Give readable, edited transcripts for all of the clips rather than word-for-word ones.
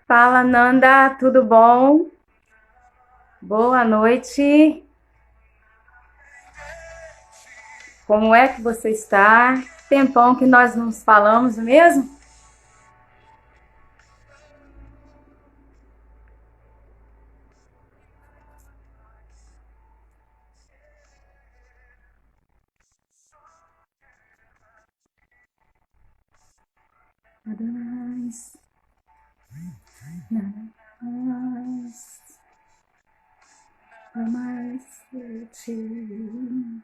Fala, Nanda, tudo bom? Boa noite. Como é que você está? Tempão que nós nos falamos mesmo? Nada mais, nada mais, nada mais de ti.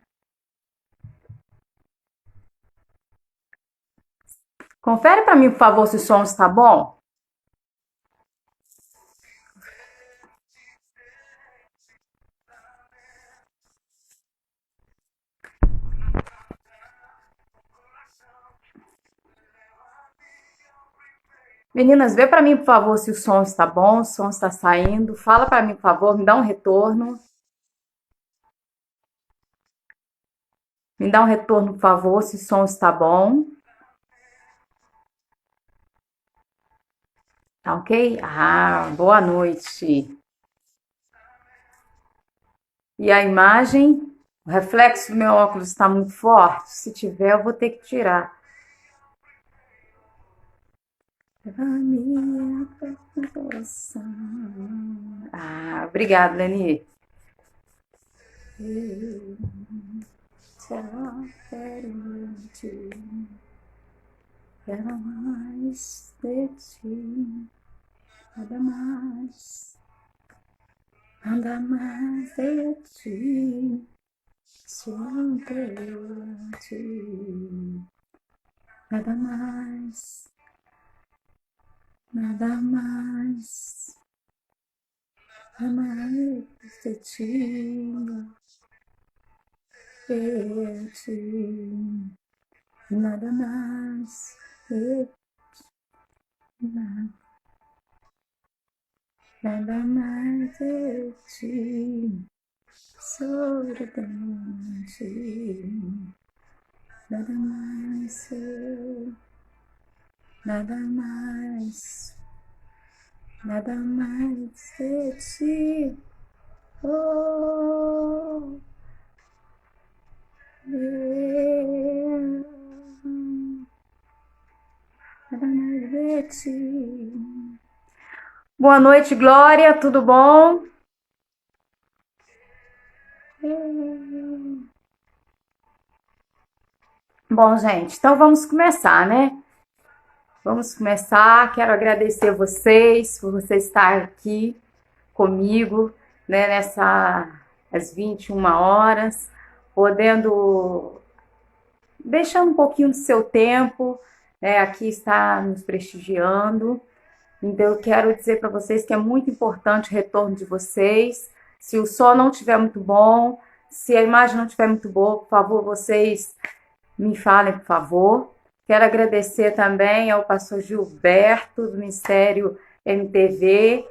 Confere para mim, por favor, se o som está bom. Meninas, vê para mim, por favor, se o som está bom, o som está saindo. Fala para mim, por favor, me dá um retorno. Me dá um retorno, por favor, se o som está bom. Tá ok? Ah, boa noite. E a imagem? O reflexo do meu óculos está muito forte? Se tiver, eu vou ter que tirar. Ah, obrigada, Leni. Quero mais de ti, nada mais, nada mais de ti, se não tenho ti, nada mais, nada mais, nada mais de ti, de ti, nada mais, de nada, nada mais de ti, solidão de ti. Nada mais eu, nada mais, nada mais de ti. Oh, eu, nada mais de ti. Boa noite, Glória, tudo bom? Bom, gente, então vamos começar, né? Vamos começar. Quero agradecer vocês por você estar aqui comigo, né, às 21 horas, podendo deixando um pouquinho do seu tempo, né, aqui está nos prestigiando. Então eu quero dizer para vocês que é muito importante o retorno de vocês. Se o som não estiver muito bom, se a imagem não estiver muito boa, por favor, vocês me falem, por favor. Quero agradecer também ao pastor Gilberto, do Ministério MTV.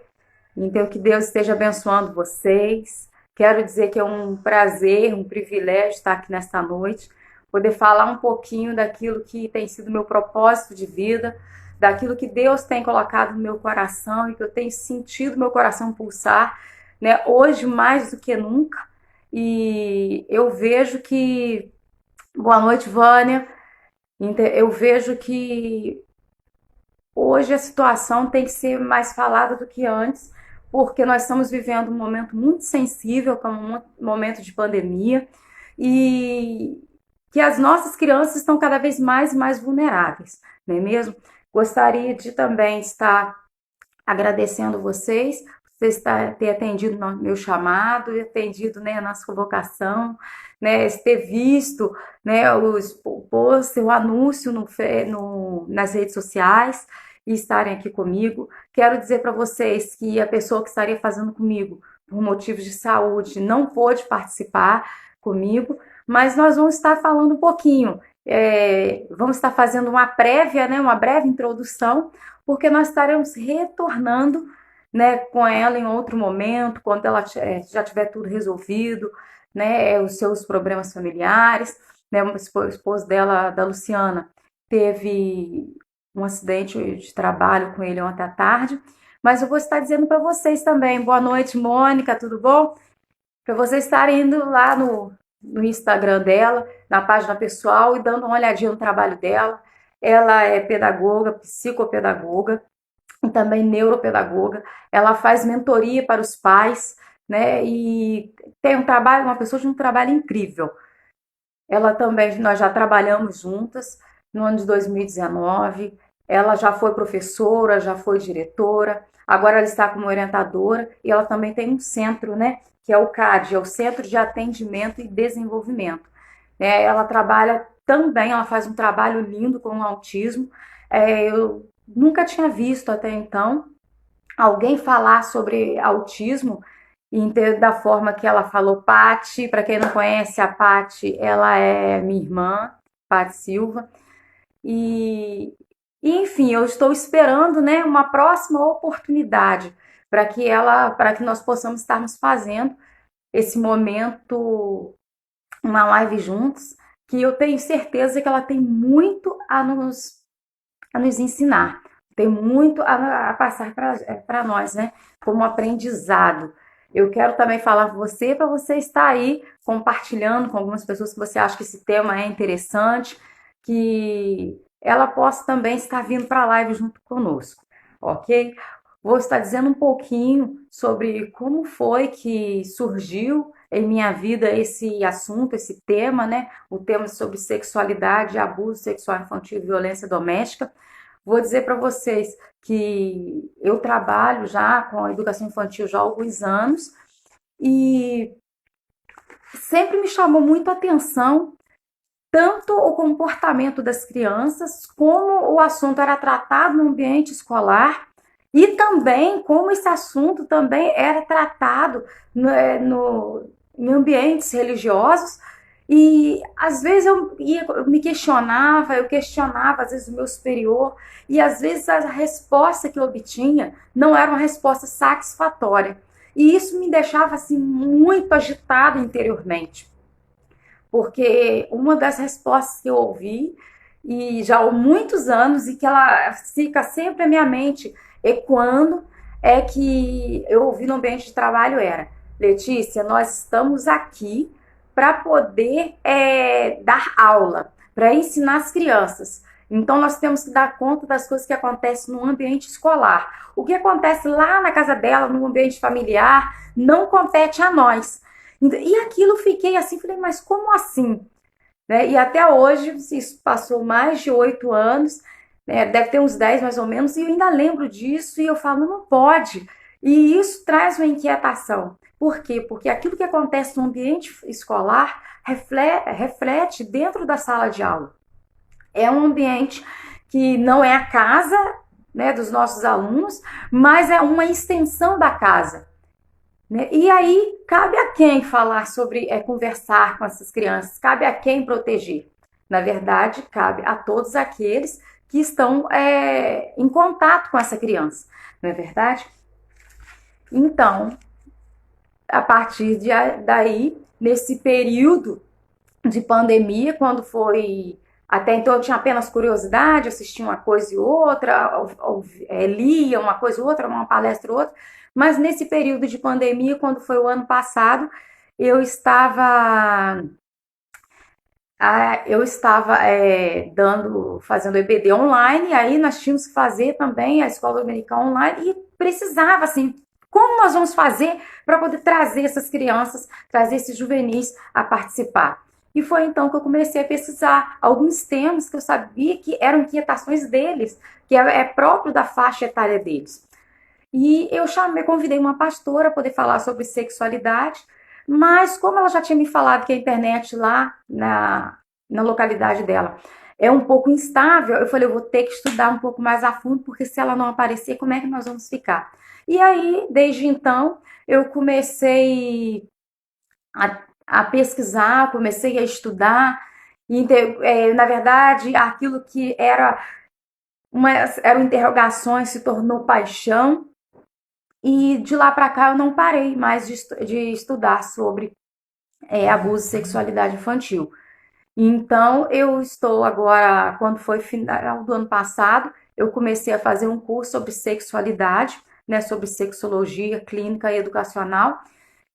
Então, que Deus esteja abençoando vocês. Quero dizer que é um prazer, um privilégio estar aqui nesta noite, poder falar um pouquinho daquilo que tem sido meu propósito de vida, daquilo que Deus tem colocado no meu coração e que eu tenho sentido meu coração pulsar, né, hoje mais do que nunca. E eu vejo que. Boa noite, Vânia. Eu vejo que hoje a situação tem que ser mais falada do que antes, porque nós estamos vivendo um momento muito sensível, como um momento de pandemia, e que as nossas crianças estão cada vez mais e mais vulneráveis, não é mesmo? Gostaria de também estar agradecendo vocês ter atendido no meu chamado, atendido, né, a nossa convocação, né, ter visto, né, o post, o anúncio nas redes sociais e estarem aqui comigo. Quero dizer para vocês que a pessoa que estaria fazendo comigo por motivos de saúde não pôde participar comigo, mas nós vamos estar falando um pouquinho, vamos estar fazendo uma prévia, né, uma breve introdução, porque nós estaremos retornando, né, com ela em outro momento, quando ela já tiver tudo resolvido, né, os seus problemas familiares, né, o esposo dela, da Luciana, teve um acidente de trabalho com ele ontem à tarde, mas eu vou estar dizendo para vocês também. Boa noite, Mônica, tudo bom? Para vocês estarem indo lá no Instagram dela, na página pessoal e dando uma olhadinha no trabalho dela. Ela é pedagoga, psicopedagoga e também neuropedagoga. Ela faz mentoria para os pais, né? E tem um trabalho, uma pessoa de um trabalho incrível. Ela também, nós já trabalhamos juntas no ano de 2019. Ela já foi professora, já foi diretora, agora ela está como orientadora e ela também tem um centro, né? Que é o CAD, é o Centro de Atendimento e Desenvolvimento. Ela trabalha também, ela faz um trabalho lindo com o autismo. Eu nunca tinha visto até então alguém falar sobre autismo da forma que ela falou. Pati, para quem não conhece a Pati, ela é minha irmã, Pati Silva. E, enfim, eu estou esperando, né, uma próxima oportunidade para que nós possamos estarmos fazendo esse momento, uma live juntos, que eu tenho certeza que ela tem muito a nos ensinar, tem muito a passar para nós, né? Como aprendizado. Eu quero também falar com você para você estar aí compartilhando com algumas pessoas que você acha que esse tema é interessante, que ela possa também estar vindo para a live junto conosco, ok? Vou estar dizendo um pouquinho sobre como foi que surgiu em minha vida esse assunto, esse tema, né? O tema sobre sexualidade, abuso sexual infantil e violência doméstica. Vou dizer para vocês que eu trabalho já com a educação infantil já há alguns anos e sempre me chamou muito a atenção tanto o comportamento das crianças, como o assunto era tratado no ambiente escolar e também como esse assunto também era tratado em ambientes religiosos. E às vezes eu me questionava, eu questionava às vezes o meu superior, e às vezes a resposta que eu obtinha não era uma resposta satisfatória. E isso me deixava assim muito agitado interiormente, porque uma das respostas que eu ouvi, e já há muitos anos, e que ela fica sempre na minha mente ecoando, é que eu ouvi no ambiente de trabalho era: Letícia, nós estamos aqui para poder dar aula, para ensinar as crianças. Então nós temos que dar conta das coisas que acontecem no ambiente escolar. O que acontece lá na casa dela, no ambiente familiar, não compete a nós. E aquilo fiquei assim, falei, mas como assim? Né? E até hoje, isso passou mais de 8 anos, né? Deve ter uns 10 mais ou menos, e eu ainda lembro disso e eu falo, não pode. E isso traz uma inquietação. Por quê? Porque aquilo que acontece no ambiente escolar reflete dentro da sala de aula. É um ambiente que não é a casa, né, dos nossos alunos, mas é uma extensão da casa. Né? E aí, cabe a quem falar sobre, conversar com essas crianças? Cabe a quem proteger? Na verdade, cabe a todos aqueles que estão em contato com essa criança, não é verdade? Então, a partir daí, nesse período de pandemia, quando foi. Até então eu tinha apenas curiosidade, assistia uma coisa e outra, lia uma coisa e outra, uma palestra e outra, mas nesse período de pandemia, quando foi o ano passado, eu estava fazendo EBD online, e aí nós tínhamos que fazer também a escola dominical online, e precisava, assim, como nós vamos fazer para poder trazer essas crianças, trazer esses juvenis a participar? E foi então que eu comecei a pesquisar alguns temas que eu sabia que eram inquietações deles, que é próprio da faixa etária deles. E eu convidei uma pastora para poder falar sobre sexualidade, mas como ela já tinha me falado que a internet lá na localidade dela é um pouco instável, eu falei, eu vou ter que estudar um pouco mais a fundo, porque se ela não aparecer, como é que nós vamos ficar? E aí, desde então, eu comecei a pesquisar, comecei a estudar, e, na verdade, aquilo que eram interrogações se tornou paixão, e de lá para cá eu não parei mais de estudar sobre abuso e sexualidade infantil. Então, eu estou agora, quando foi final do ano passado, eu comecei a fazer um curso sobre sexualidade, né, sobre sexologia clínica e educacional,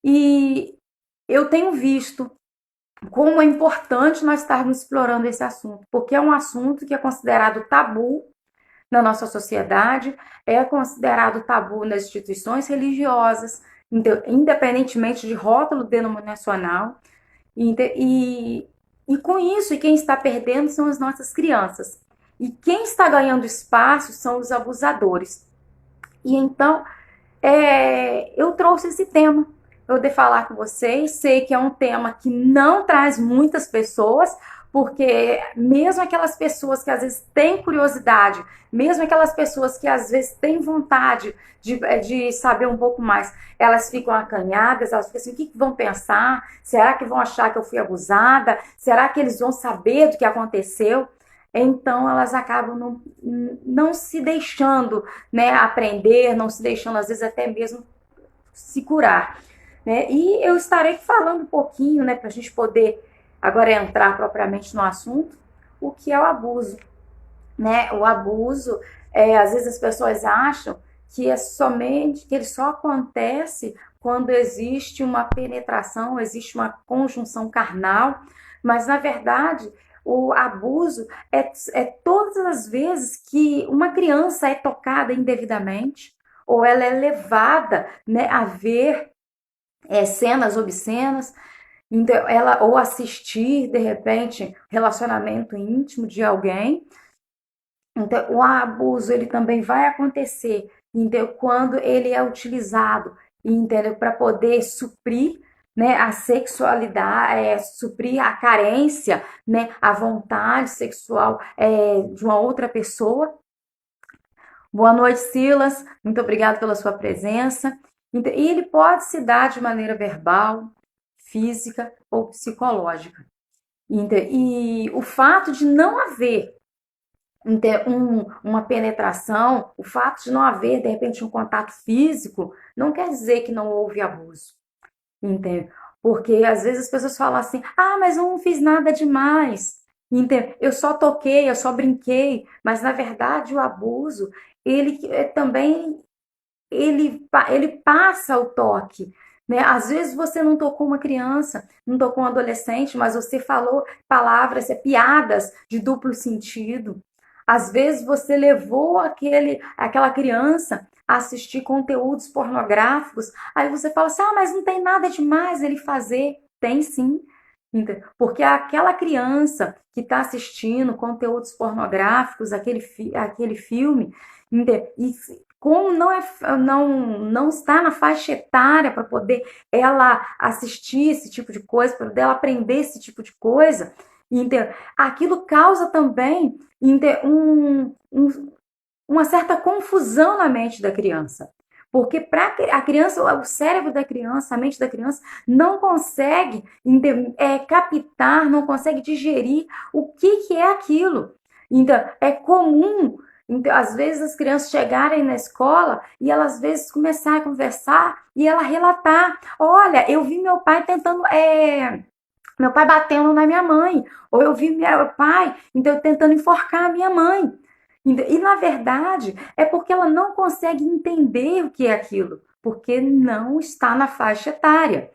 e eu tenho visto como é importante nós estarmos explorando esse assunto, porque é um assunto que é considerado tabu na nossa sociedade, é considerado tabu nas instituições religiosas, independentemente de rótulo denominacional, e, e com isso, quem está perdendo são as nossas crianças. E quem está ganhando espaço são os abusadores. E então, eu trouxe esse tema para poder falar com vocês. Sei que é um tema que não traz muitas pessoas, porque mesmo aquelas pessoas que às vezes têm curiosidade, mesmo aquelas pessoas que às vezes têm vontade de saber um pouco mais, elas ficam acanhadas, elas ficam assim, o que vão pensar? Será que vão achar que eu fui abusada? Será que eles vão saber do que aconteceu? Então elas acabam não se deixando, né, aprender, não se deixando às vezes até mesmo se curar, né? E eu estarei falando um pouquinho, né, para a gente poder agora entrar propriamente no assunto, o que é o abuso, né? O abuso, às vezes as pessoas acham que é somente, que ele só acontece quando existe uma penetração, existe uma conjunção carnal, mas na verdade o abuso é todas as vezes que uma criança é tocada indevidamente ou ela é levada, né, a ver cenas obscenas, então, ela ou assistir de repente relacionamento íntimo de alguém. Então, o abuso ele também vai acontecer, entendeu? Quando ele é utilizado, entendeu? Para poder suprir, né, a sexualidade, suprir a carência, né, a vontade sexual de uma outra pessoa. Boa noite, Silas. Muito obrigado pela sua presença. E ele pode se dar de maneira verbal, física ou psicológica. E o fato de não haver uma penetração, o fato de não haver, de repente, um contato físico, não quer dizer que não houve abuso. Entende? Porque às vezes as pessoas falam assim: ah, mas eu não fiz nada demais. Entende? Eu só toquei, eu só brinquei. Mas na verdade o abuso, ele também ele passa o toque. Né? Às vezes você não tocou uma criança, não tocou um adolescente, mas você falou palavras, piadas de duplo sentido. Às vezes você levou aquela criança a assistir conteúdos pornográficos, aí você fala assim: ah, mas não tem nada demais ele fazer. Tem sim. Porque aquela criança que está assistindo conteúdos pornográficos, aquele filme, e como não está na faixa etária para poder ela assistir esse tipo de coisa, para poder ela aprender esse tipo de coisa, aquilo causa também uma certa confusão na mente da criança. Porque para a criança, o cérebro da criança, a mente da criança, não consegue captar, não consegue digerir o que é aquilo. Então, é comum, então, às vezes, as crianças chegarem na escola e elas, às vezes, começarem a conversar e ela relatar: olha, eu vi meu pai tentando. Meu pai batendo na minha mãe, ou eu vi meu pai tentando enforcar a minha mãe. E na verdade é porque ela não consegue entender o que é aquilo, porque não está na faixa etária.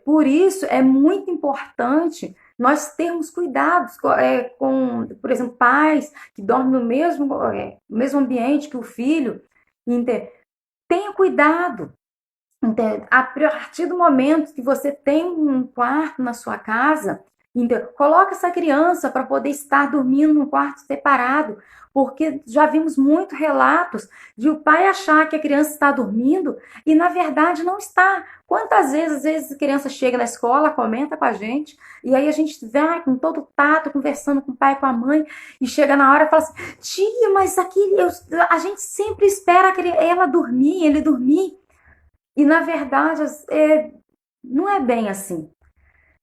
Por isso é muito importante nós termos cuidados com, por exemplo, pais que dormem no mesmo ambiente que o filho. Tenha cuidado. A partir do momento que você tem um quarto na sua casa, coloca essa criança para poder estar dormindo num quarto separado, porque já vimos muitos relatos de o pai achar que a criança está dormindo e na verdade não está. Quantas vezes, às vezes, a criança chega na escola, comenta com a gente, e aí a gente vai com todo o tato, conversando com o pai e com a mãe, e chega na hora e fala assim: tia, mas aqui a gente sempre espera ela dormir, ele dormir. E na verdade não é bem assim,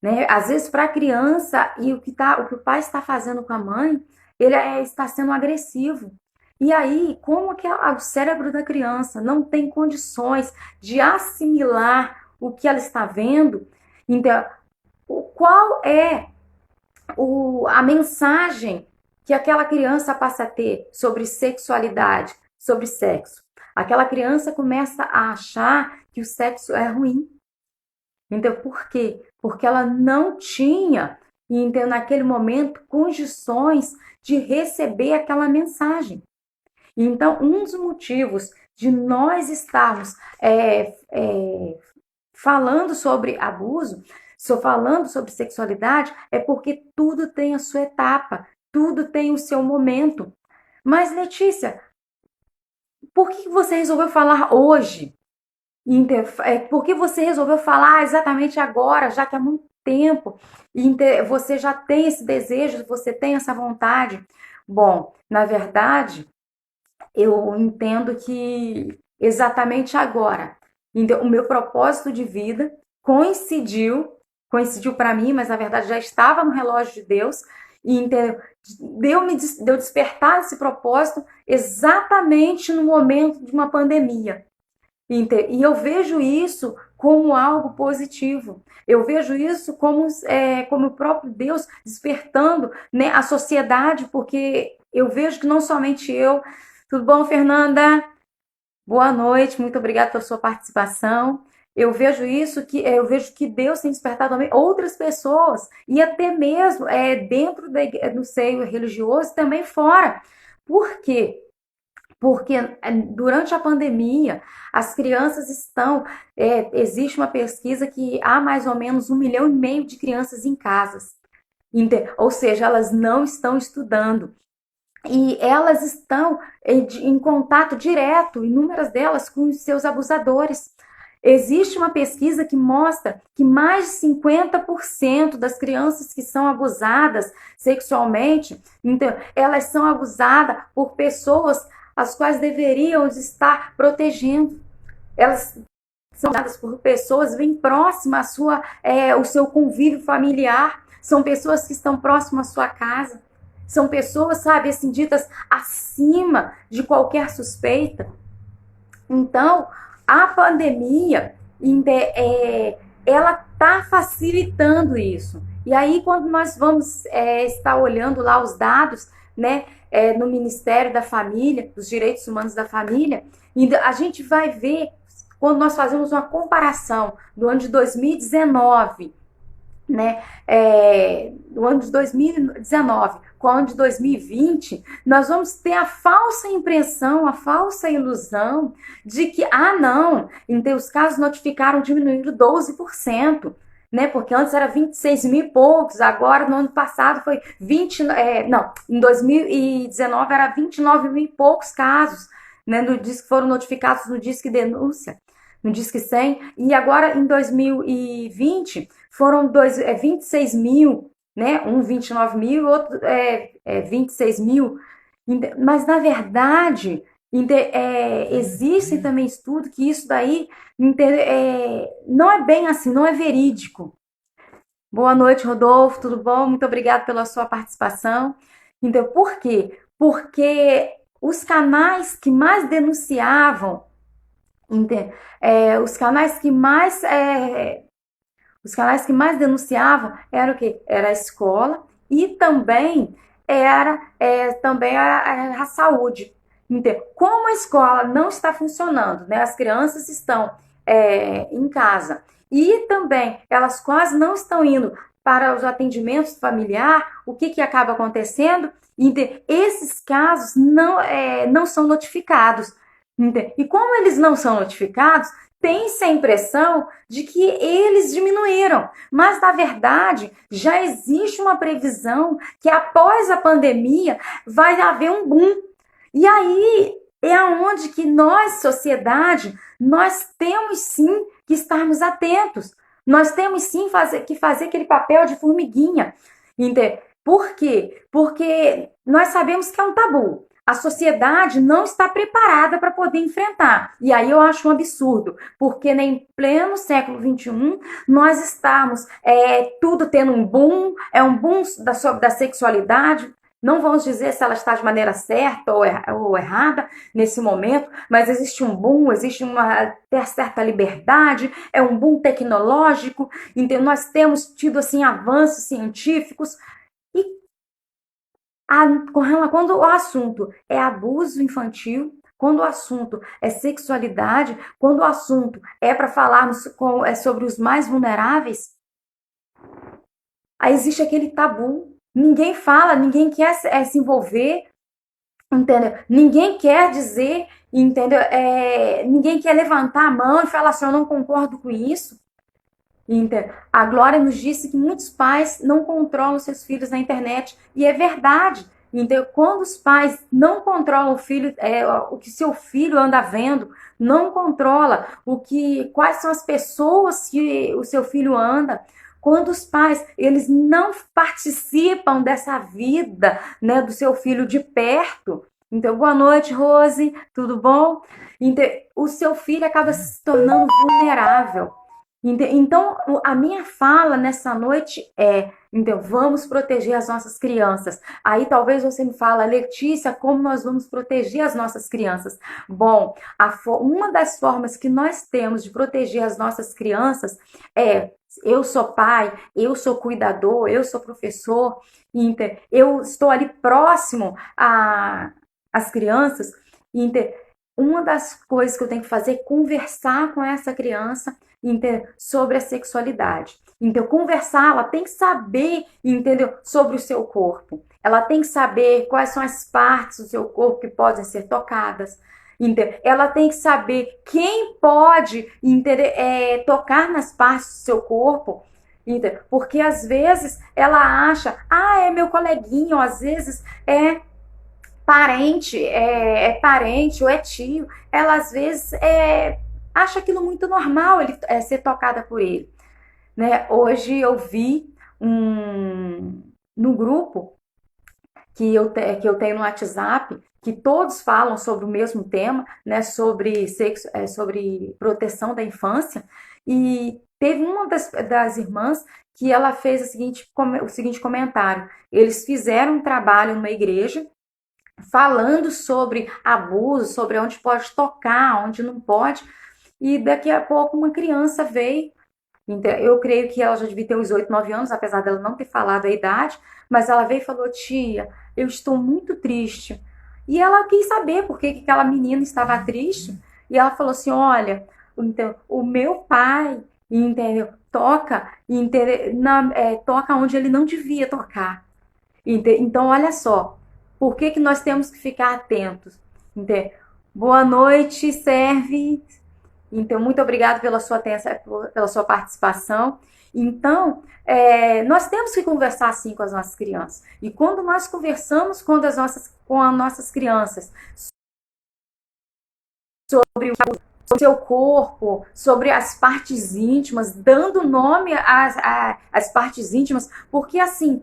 né? Às vezes para a criança e o que o pai está fazendo com a mãe, ele está sendo agressivo. E aí, como que o cérebro da criança não tem condições de assimilar o que ela está vendo, então, qual é a mensagem que aquela criança passa a ter sobre sexualidade, sobre sexo. Aquela criança começa a achar que o sexo é ruim. Então, por quê? Porque ela não tinha, então, naquele momento, condições de receber aquela mensagem. Então, um dos motivos de nós estarmos falando sobre abuso, falando sobre sexualidade, é porque tudo tem a sua etapa, tudo tem o seu momento. Mas, Letícia, por que você resolveu falar hoje? Por que você resolveu falar exatamente agora, já que há muito tempo você já tem esse desejo, você tem essa vontade? Bom, na verdade, eu entendo que exatamente agora, o meu propósito de vida coincidiu para mim, mas na verdade já estava no relógio de Deus, e deu despertar esse propósito exatamente no momento de uma pandemia. E eu vejo isso como algo positivo. Eu vejo isso como o próprio Deus despertando, né, a sociedade, porque eu vejo que não somente eu. Tudo bom, Fernanda? Boa noite, muito obrigada pela sua participação. Eu vejo que Deus tem despertado também outras pessoas, e até mesmo dentro do seio religioso e também fora. Por quê? Porque durante a pandemia, as crianças estão. Existe uma pesquisa que há mais ou menos 1,5 milhão de crianças em casas. Ou seja, elas não estão estudando. E elas estão em contato direto, inúmeras delas, com os seus abusadores. Existe uma pesquisa que mostra que mais de 50% das crianças que são abusadas sexualmente, então, elas são abusadas por pessoas as quais deveriam estar protegendo. Elas são abusadas por pessoas bem próximas ao seu convívio familiar, são pessoas que estão próximas à sua casa. São pessoas, sabe, assim, ditas acima de qualquer suspeita. Então, a pandemia, ela está facilitando isso. E aí, quando nós vamos estar olhando lá os dados, né, no Ministério da Família, dos Direitos Humanos da Família, a gente vai ver, quando nós fazemos uma comparação do ano de 2019, né, do ano de 2019 com o ano de 2020, nós vamos ter a falsa impressão, a falsa ilusão de que, não, então os casos notificados diminuíram 12%, né, porque antes era 26 mil e poucos, agora no ano passado foi em 2019 era 29 mil e poucos casos, né, que foram notificados no Disque Denúncia, no Disque 100, e agora em 2020 foram 26 mil, né? Um 29 mil, outro 26 mil. Mas, na verdade, existem também estudos que isso daí não é bem assim, não é verídico. Boa noite, Rodolfo, tudo bom? Muito obrigada pela sua participação. Então, por quê? Porque os canais que mais denunciavam, os canais que mais denunciavam era o quê? Era a escola e também era a saúde. Então, como a escola não está funcionando, né? As crianças estão em casa e também elas quase não estão indo para os atendimentos familiares, o que acaba acontecendo? Então, esses casos não são notificados. E como eles não são notificados, tem-se a impressão de que eles diminuíram, mas na verdade já existe uma previsão que após a pandemia vai haver um boom. E aí é onde que nós, sociedade, nós temos sim que estarmos atentos. Nós temos sim que fazer aquele papel de formiguinha. Por quê? Porque nós sabemos que é um tabu. A sociedade não está preparada para poder enfrentar. E aí eu acho um absurdo, porque em pleno século XXI, nós estamos tudo tendo um boom, um boom da sexualidade. Não vamos dizer se ela está de maneira certa ou errada nesse momento, mas existe um boom, existe uma certa liberdade, é um boom tecnológico. Então, nós temos tido assim, avanços científicos. Quando o assunto é abuso infantil, quando o assunto é sexualidade, quando o assunto é para falarmos sobre os mais vulneráveis, aí existe aquele tabu. Ninguém fala, ninguém quer se envolver, entendeu? Ninguém quer dizer, entendeu? Ninguém quer levantar a mão e falar assim, eu não concordo com isso. Entendeu? A Glória nos disse que muitos pais não controlam seus filhos na internet. E é verdade. Então, quando os pais não controlam o filho, o que seu filho anda vendo, não controla quais são as pessoas que o seu filho anda, quando os pais eles não participam dessa vida, né, do seu filho de perto. Então, boa noite, Rose, tudo bom? Então, o seu filho acaba se tornando vulnerável. Então, a minha fala nessa noite então, vamos proteger as nossas crianças. Aí talvez você me fala, Letícia, como nós vamos proteger as nossas crianças? Bom, uma das formas que nós temos de proteger as nossas crianças eu sou pai, eu sou cuidador, eu sou professor, então, eu estou ali próximo às crianças, então, uma das coisas que eu tenho que fazer é conversar com essa criança sobre a sexualidade. Então, conversar, ela tem que saber, entendeu, sobre o seu corpo. Ela tem que saber quais são as partes do seu corpo que podem ser tocadas. Entendeu? Ela tem que saber quem pode tocar nas partes do seu corpo. Entendeu? Porque às vezes ela acha, é meu coleguinho, às vezes é parente ou é tio. Ela às vezes acha aquilo muito normal, ele ser tocada por ele. Né? Hoje eu vi no grupo que eu tenho no WhatsApp, que todos falam sobre o mesmo tema, né? Sobre sexo, sobre proteção da infância, e teve uma das irmãs que ela fez o seguinte comentário. Eles fizeram um trabalho numa igreja falando sobre abuso, sobre onde pode tocar, onde não pode, e daqui a pouco uma criança veio. Então, eu creio que ela já devia ter uns 8, 9 anos, apesar dela não ter falado a idade, mas ela veio e falou, tia, eu estou muito triste. E ela quis saber por que aquela menina estava triste, e ela falou assim, olha, então, o meu pai, entendeu, toca onde ele não devia tocar. Então, olha só, por que nós temos que ficar atentos? Entendeu? Boa noite, serve. Então, muito obrigada pela sua participação. Então, nós temos que conversar assim com as nossas crianças. E quando nós conversamos com as nossas crianças sobre o seu corpo, sobre as partes íntimas, dando nome às partes íntimas, porque assim,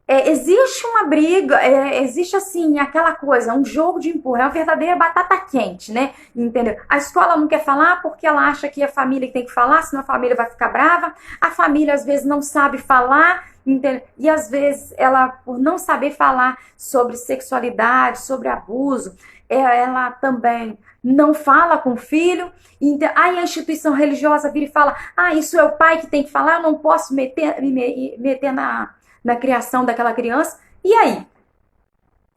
existe uma briga, existe assim, aquela coisa, um jogo de empurra, é uma verdadeira batata quente, né? Entendeu? A escola não quer falar porque ela acha que a família tem que falar, senão a família vai ficar brava. A família às vezes não sabe falar, entendeu? E às vezes ela, por não saber falar sobre sexualidade, sobre abuso, ela também não fala com o filho. Então, aí a instituição religiosa vira e fala, isso é o pai que tem que falar, eu não posso me meter na criação daquela criança. E aí?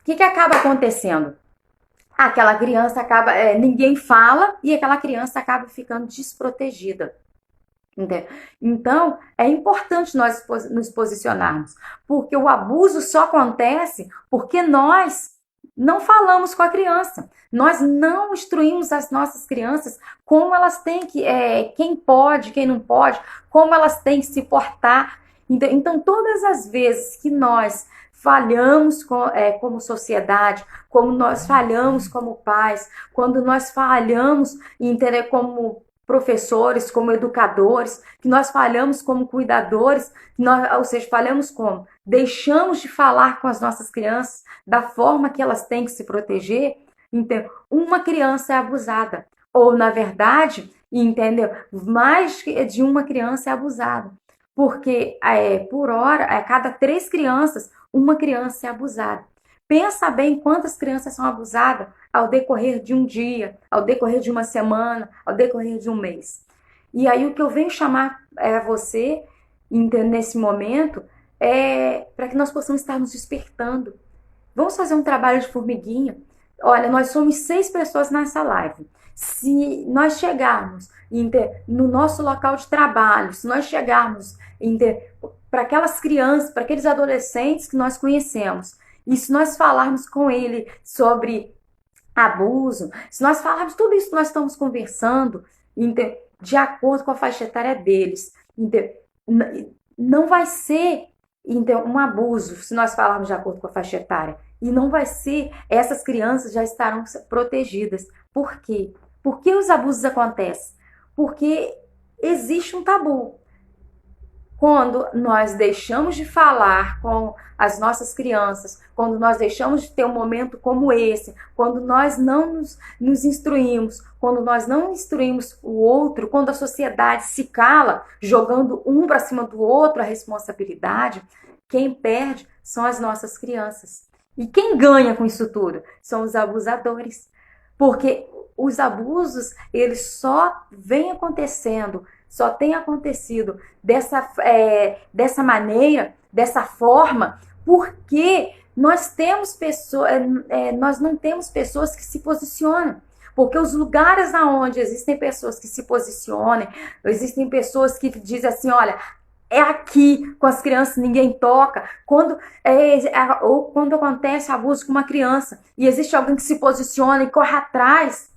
O que acaba acontecendo? Aquela criança acaba, ninguém fala e aquela criança acaba ficando desprotegida. Entendeu? Então, é importante nós nos posicionarmos, porque o abuso só acontece porque nós não falamos com a criança. Nós não instruímos as nossas crianças como elas têm que, quem pode, quem não pode, como elas têm que se portar. Então, todas as vezes que nós falhamos como sociedade, como nós falhamos como pais, quando nós falhamos como professores, como educadores, que nós falhamos como cuidadores, ou seja, falhamos como? Deixamos de falar com as nossas crianças da forma que elas têm que se proteger. Então, uma criança é abusada, ou na verdade, entendeu? Mais de uma criança é abusada. Porque por hora, a cada 3 crianças, uma criança é abusada. Pensa bem quantas crianças são abusadas ao decorrer de um dia, ao decorrer de uma semana, ao decorrer de um mês. E aí o que eu venho chamar você nesse momento para que nós possamos estar nos despertando. Vamos fazer um trabalho de formiguinha. Olha, nós somos 6 pessoas nessa live. Se nós chegarmos no nosso local de trabalho, se nós chegarmos para aquelas crianças, para aqueles adolescentes que nós conhecemos, e se nós falarmos com ele sobre abuso, se nós falarmos tudo isso que nós estamos conversando, de acordo com a faixa etária deles, não vai ser um abuso se nós falarmos de acordo com a faixa etária. E não vai ser, essas crianças já estarão protegidas. Por quê? Por que os abusos acontecem? Porque existe um tabu. Quando nós deixamos de falar com as nossas crianças, quando nós deixamos de ter um momento como esse, quando nós não nos instruímos, quando nós não instruímos o outro, quando a sociedade se cala, jogando um para cima do outro a responsabilidade, quem perde são as nossas crianças. E quem ganha com isso tudo? São os abusadores. Porque os abusos, eles só vêm acontecendo, só tem acontecido dessa maneira, dessa forma, porque nós temos pessoas, nós não temos pessoas que se posicionam. Porque os lugares onde existem pessoas que se posicionem, existem pessoas que dizem assim, olha, é aqui com as crianças, ninguém toca. Ou quando acontece abuso com uma criança e existe alguém que se posiciona e corre atrás,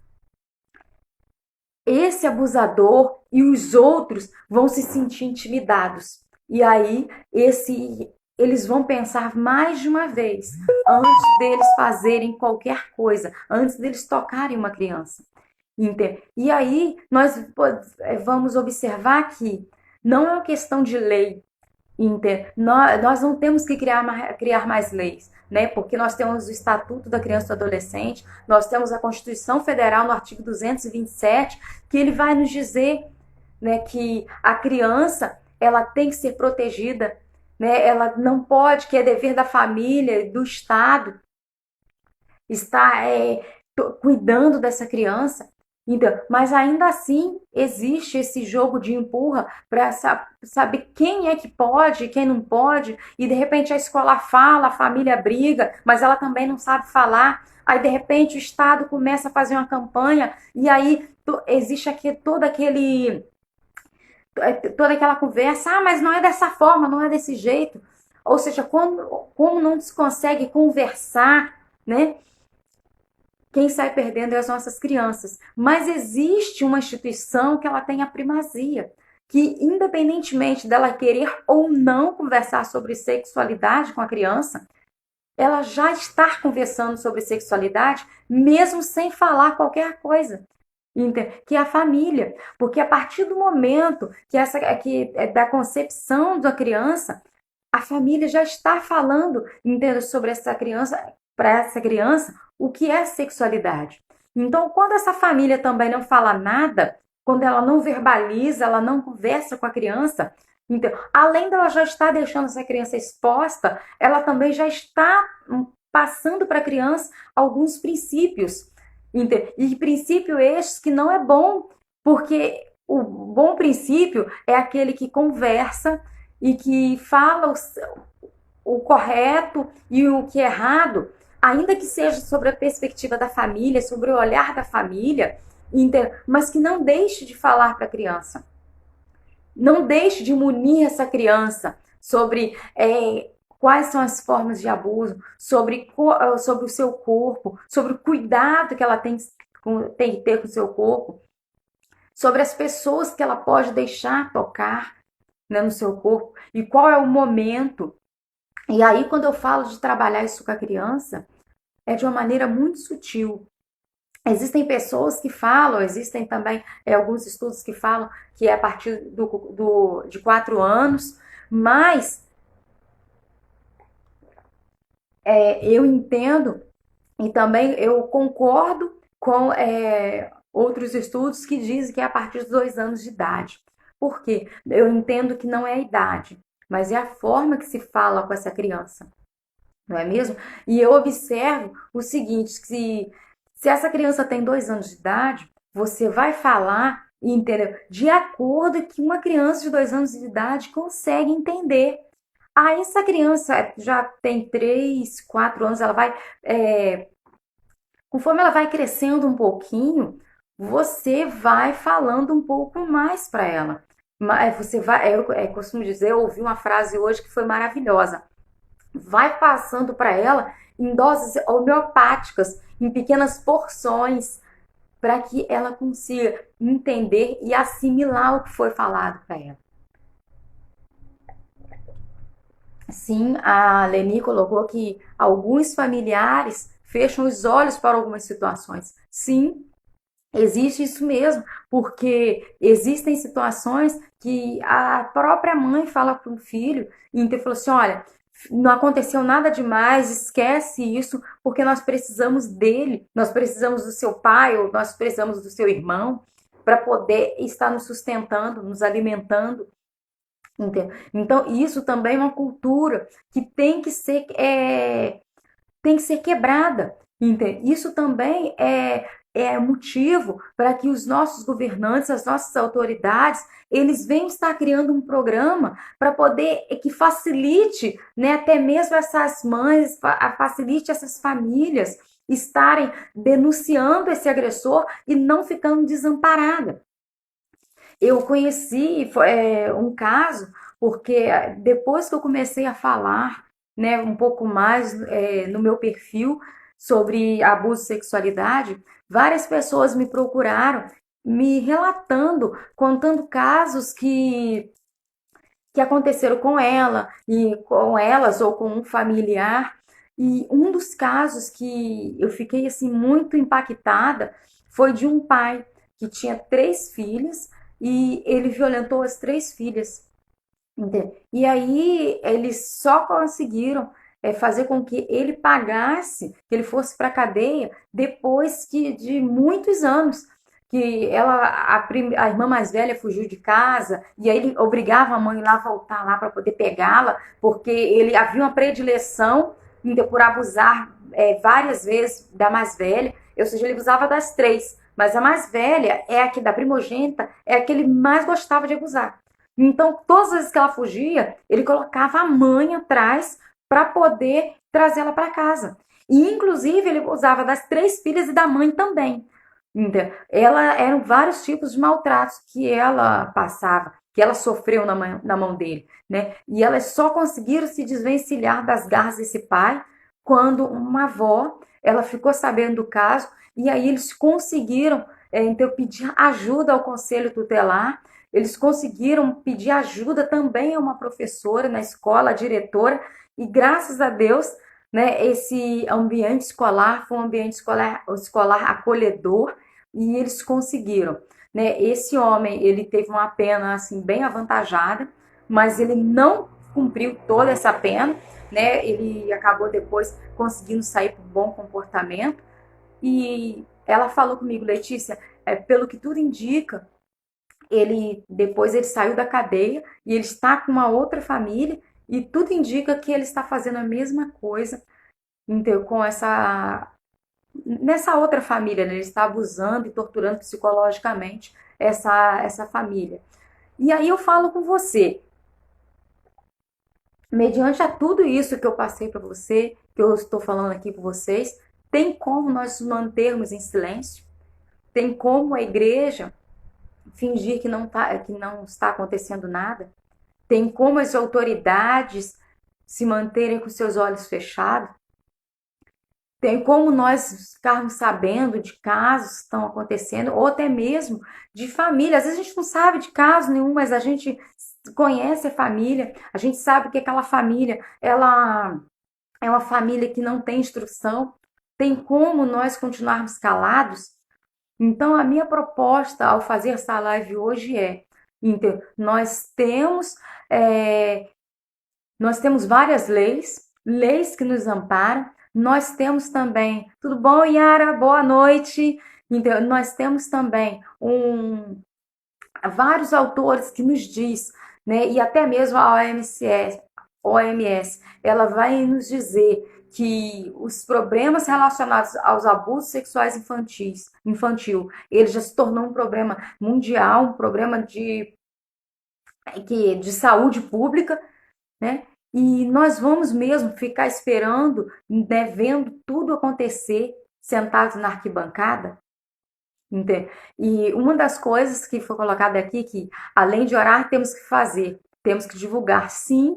esse abusador e os outros vão se sentir intimidados. E aí, eles vão pensar mais de uma vez antes deles fazerem qualquer coisa, antes deles tocarem uma criança. E aí, nós vamos observar que não é uma questão de lei. Nós não temos que criar mais leis, né? Porque nós temos o Estatuto da Criança e do Adolescente, nós temos a Constituição Federal no artigo 227, que ele vai nos dizer, né, que a criança ela tem que ser protegida, né? Ela não pode, que é dever da família, do Estado, estar cuidando dessa criança. Então, mas ainda assim existe esse jogo de empurra para saber quem é que pode e quem não pode, e de repente a escola fala, a família briga, mas ela também não sabe falar. Aí de repente o Estado começa a fazer uma campanha e aí existe aqui toda aquela conversa, mas não é dessa forma, não é desse jeito. Ou seja, como não se consegue conversar, né? Quem sai perdendo é as nossas crianças. Mas existe uma instituição que ela tem a primazia, que independentemente dela querer ou não conversar sobre sexualidade com a criança, ela já está conversando sobre sexualidade, mesmo sem falar qualquer coisa. Que é a família. Porque a partir do momento da concepção da criança, a família já está falando, entenda, sobre essa criança, para essa criança, o que é sexualidade. Então, quando essa família também não fala nada, quando ela não verbaliza, ela não conversa com a criança, então, além dela já estar deixando essa criança exposta, ela também já está passando para a criança alguns princípios. E princípio estes que não é bom, porque o bom princípio é aquele que conversa e que fala o correto e o que é errado, ainda que seja sobre a perspectiva da família, sobre o olhar da família, mas que não deixe de falar para a criança. Não deixe de munir essa criança sobre quais são as formas de abuso, sobre o seu corpo, sobre o cuidado que ela tem que ter com o seu corpo, sobre as pessoas que ela pode deixar tocar, né, no seu corpo, e qual é o momento. E aí, quando eu falo de trabalhar isso com a criança, é de uma maneira muito sutil. Existem pessoas que falam, existem também alguns estudos que falam que é a partir de 4 anos, mas eu entendo e também eu concordo com outros estudos que dizem que é a partir dos 2 anos de idade. Por quê? Eu entendo que não é a idade, mas é a forma que se fala com essa criança, não é mesmo? E eu observo o seguinte, que se essa criança tem 2 anos de idade, você vai falar, entendeu? De acordo que uma criança de 2 anos de idade consegue entender. Aí essa criança já tem 3, 4 anos, ela vai, conforme ela vai crescendo um pouquinho, você vai falando um pouco mais para ela. Mas você vai, costumo dizer, eu ouvi uma frase hoje que foi maravilhosa. Vai passando para ela em doses homeopáticas, em pequenas porções, para que ela consiga entender e assimilar o que foi falado para ela. Sim, a Leni colocou que alguns familiares fecham os olhos para algumas situações. Sim, existe isso mesmo, porque existem situações que a própria mãe fala para o filho, e então falou assim: olha, não aconteceu nada demais, esquece isso, porque nós precisamos dele, nós precisamos do seu pai, ou nós precisamos do seu irmão, para poder estar nos sustentando, nos alimentando. Entendeu? Então, isso também é uma cultura que tem que ser quebrada. Entende? Isso também é motivo para que os nossos governantes, as nossas autoridades, eles venham estar criando um programa para poder que facilite, né, até mesmo essas mães, facilite essas famílias estarem denunciando esse agressor e não ficando desamparada. Eu conheci um caso porque depois que eu comecei a falar, né, um pouco mais no meu perfil sobre abuso e sexualidade, várias pessoas me procuraram, me relatando, contando casos que aconteceram com ela e com elas ou com um familiar. E um dos casos que eu fiquei assim muito impactada foi de um pai que tinha 3 filhas e ele violentou as 3 filhas. Entende? E aí eles só conseguiram fazer com que ele pagasse, que ele fosse para a cadeia depois de muitos anos. Que a irmã mais velha fugiu de casa e aí ele obrigava a mãe lá a voltar lá para poder pegá-la, porque ele havia uma predileção por abusar várias vezes da mais velha, ou seja, ele abusava das 3, mas a mais velha é a que da primogênita é a que ele mais gostava de abusar. Então, todas as vezes que ela fugia, ele colocava a mãe atrás para poder trazê-la para casa. E, inclusive, ele usava das 3 filhas e da mãe também. Então, eram vários tipos de maltratos que ela passava, que ela sofreu na mão dele, né? E elas só conseguiram se desvencilhar das garras desse pai quando uma avó, ela ficou sabendo do caso e aí eles conseguiram, então, pedir ajuda ao conselho tutelar. Eles conseguiram pedir ajuda também a uma professora na escola, a diretora, e graças a Deus, né, esse ambiente escolar foi um ambiente escolar acolhedor e eles conseguiram. Né? Esse homem, ele teve uma pena assim bem avantajada, mas ele não cumpriu toda essa pena, né? Ele acabou depois conseguindo sair por bom comportamento e ela falou comigo, Letícia, pelo que tudo indica, ele saiu da cadeia e ele está com uma outra família e tudo indica que ele está fazendo a mesma coisa então, com essa nessa outra família, né? Ele está abusando e torturando psicologicamente essa família. E aí eu falo com você, mediante a tudo isso que eu passei para você, que eu estou falando aqui com vocês, tem como nós nos mantermos em silêncio? Tem como a igreja fingir que não está acontecendo nada? Tem como as autoridades se manterem com seus olhos fechados? Tem como nós ficarmos sabendo de casos que estão acontecendo, ou até mesmo de família. Às vezes a gente não sabe de caso nenhum, mas a gente conhece a família, a gente sabe que aquela família, ela é uma família que não tem instrução. Tem como nós continuarmos calados? Então, a minha proposta ao fazer essa live hoje então, é, nós temos várias leis que nos amparam. Nós temos também, tudo bom, Yara? Boa noite. Então, nós temos também vários autores que nos diz, né, e até mesmo a OMS, ela vai nos dizer que os problemas relacionados aos abusos sexuais infantil, ele já se tornou um problema mundial, um problema de saúde pública, né? E nós vamos mesmo ficar esperando, né, vendo tudo acontecer, sentados na arquibancada? Entende? E uma das coisas que foi colocada aqui, que além de orar, temos que fazer, temos que divulgar, sim,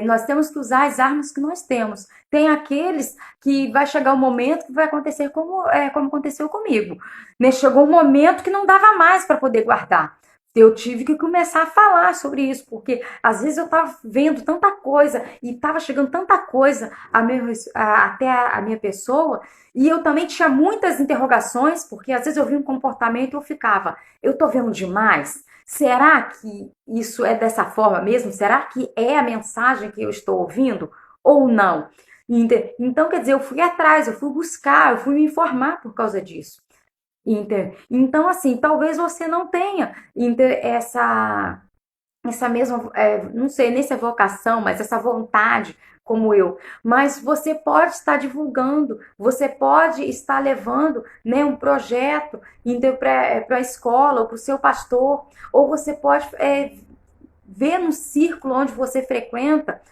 nós temos que usar as armas que nós temos. Tem aqueles que vai chegar um momento que vai acontecer como aconteceu comigo. Né? Chegou um momento que não dava mais para poder guardar. Eu tive que começar a falar sobre isso, porque às vezes eu estava vendo tanta coisa e estava chegando tanta coisa até a minha pessoa, e eu também tinha muitas interrogações, porque às vezes eu via um comportamento e eu ficava, eu tô vendo demais? Será que isso é dessa forma mesmo? Será que é a mensagem que eu estou ouvindo ou não? Então, quer dizer, eu fui atrás, eu fui buscar, eu fui me informar por causa disso. Então, assim, talvez você não tenha essa mesma, não sei nem se é vocação, mas essa vontade como eu. Mas você pode estar divulgando, você pode estar levando, né, um projeto para a escola ou para o seu pastor, ou você pode ver no círculo onde você frequenta,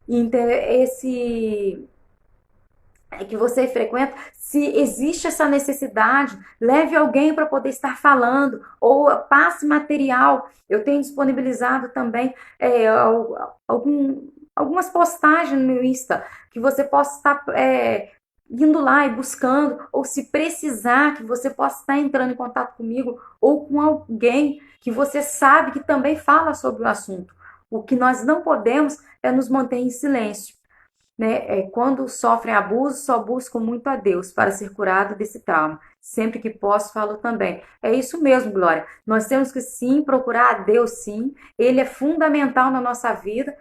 esse que você frequenta, se existe essa necessidade, leve alguém para poder estar falando, ou passe material. Eu tenho disponibilizado também algumas postagens no meu Insta, que você possa estar indo lá e buscando, ou se precisar, que você possa estar entrando em contato comigo, ou com alguém que você sabe que também fala sobre o assunto. O que nós não podemos é nos manter em silêncio, né? Quando sofrem abuso, só buscam muito a Deus para ser curado desse trauma. Sempre que posso, falo também. É isso mesmo, Glória. Nós temos que sim procurar a Deus, sim. Ele é fundamental na nossa vida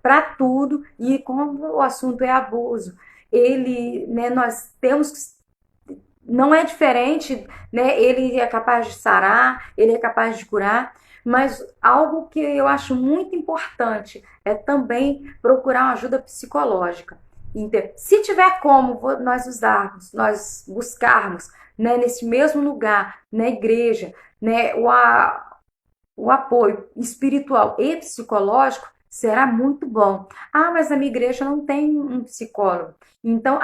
para tudo. E como o assunto é abuso, ele, né, nós temos que não é diferente, né? Ele é capaz de sarar, ele é capaz de curar, mas algo que eu acho muito importante é também procurar uma ajuda psicológica. Então, se tiver como nós usarmos, nós buscarmos, né, nesse mesmo lugar, na igreja, né, o apoio espiritual e psicológico, será muito bom. Ah, mas a minha igreja não tem um psicólogo. Então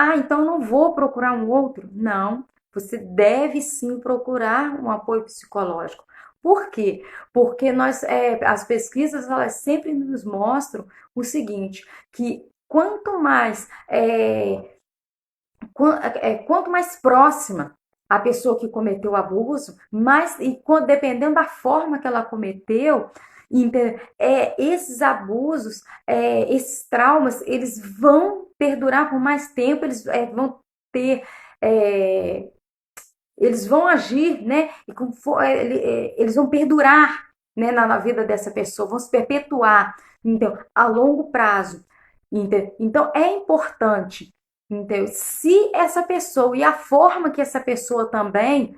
não vou procurar um outro? Não, você deve sim procurar um apoio psicológico. Por quê? Porque as pesquisas elas sempre nos mostram o seguinte, que quanto mais próxima a pessoa que cometeu o abuso, dependendo da forma que ela cometeu, esses abusos, esses traumas, eles vão perdurar por mais tempo, vão ter, é, eles vão agir, né? Eles vão perdurar, né, na vida dessa pessoa, vão se perpetuar, então, a longo prazo. Então, é importante, então, se essa pessoa e a forma que essa pessoa também,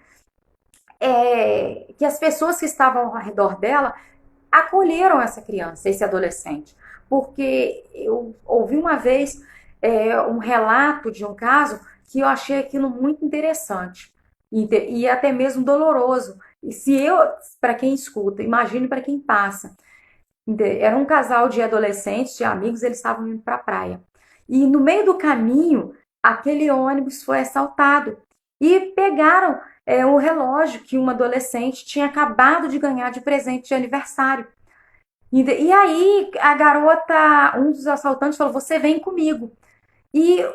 que as pessoas que estavam ao redor dela acolheram essa criança, esse adolescente. Porque eu ouvi uma vez um relato de um caso que eu achei aquilo muito interessante e até mesmo doloroso. E se eu, para quem escuta, imagine para quem passa. Era um casal de adolescentes, de amigos, eles estavam indo para a praia. E no meio do caminho, aquele ônibus foi assaltado. E pegaram o relógio que uma adolescente tinha acabado de ganhar de presente de aniversário. E aí a garota, um dos assaltantes falou: "Você vem comigo". E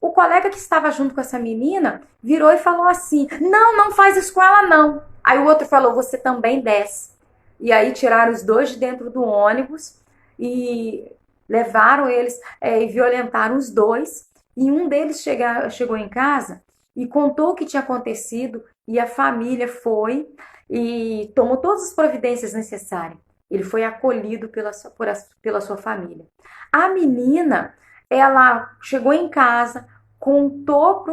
o colega que estava junto com essa menina virou e falou assim: "Não, não faz isso com ela não". Aí o outro falou: "Você também desce". E aí tiraram os dois de dentro do ônibus e levaram eles e violentaram os dois. E um deles chegou em casa e contou o que tinha acontecido e a família foi e tomou todas as providências necessárias. Ele foi acolhido pela sua família. A menina, ela chegou em casa, contou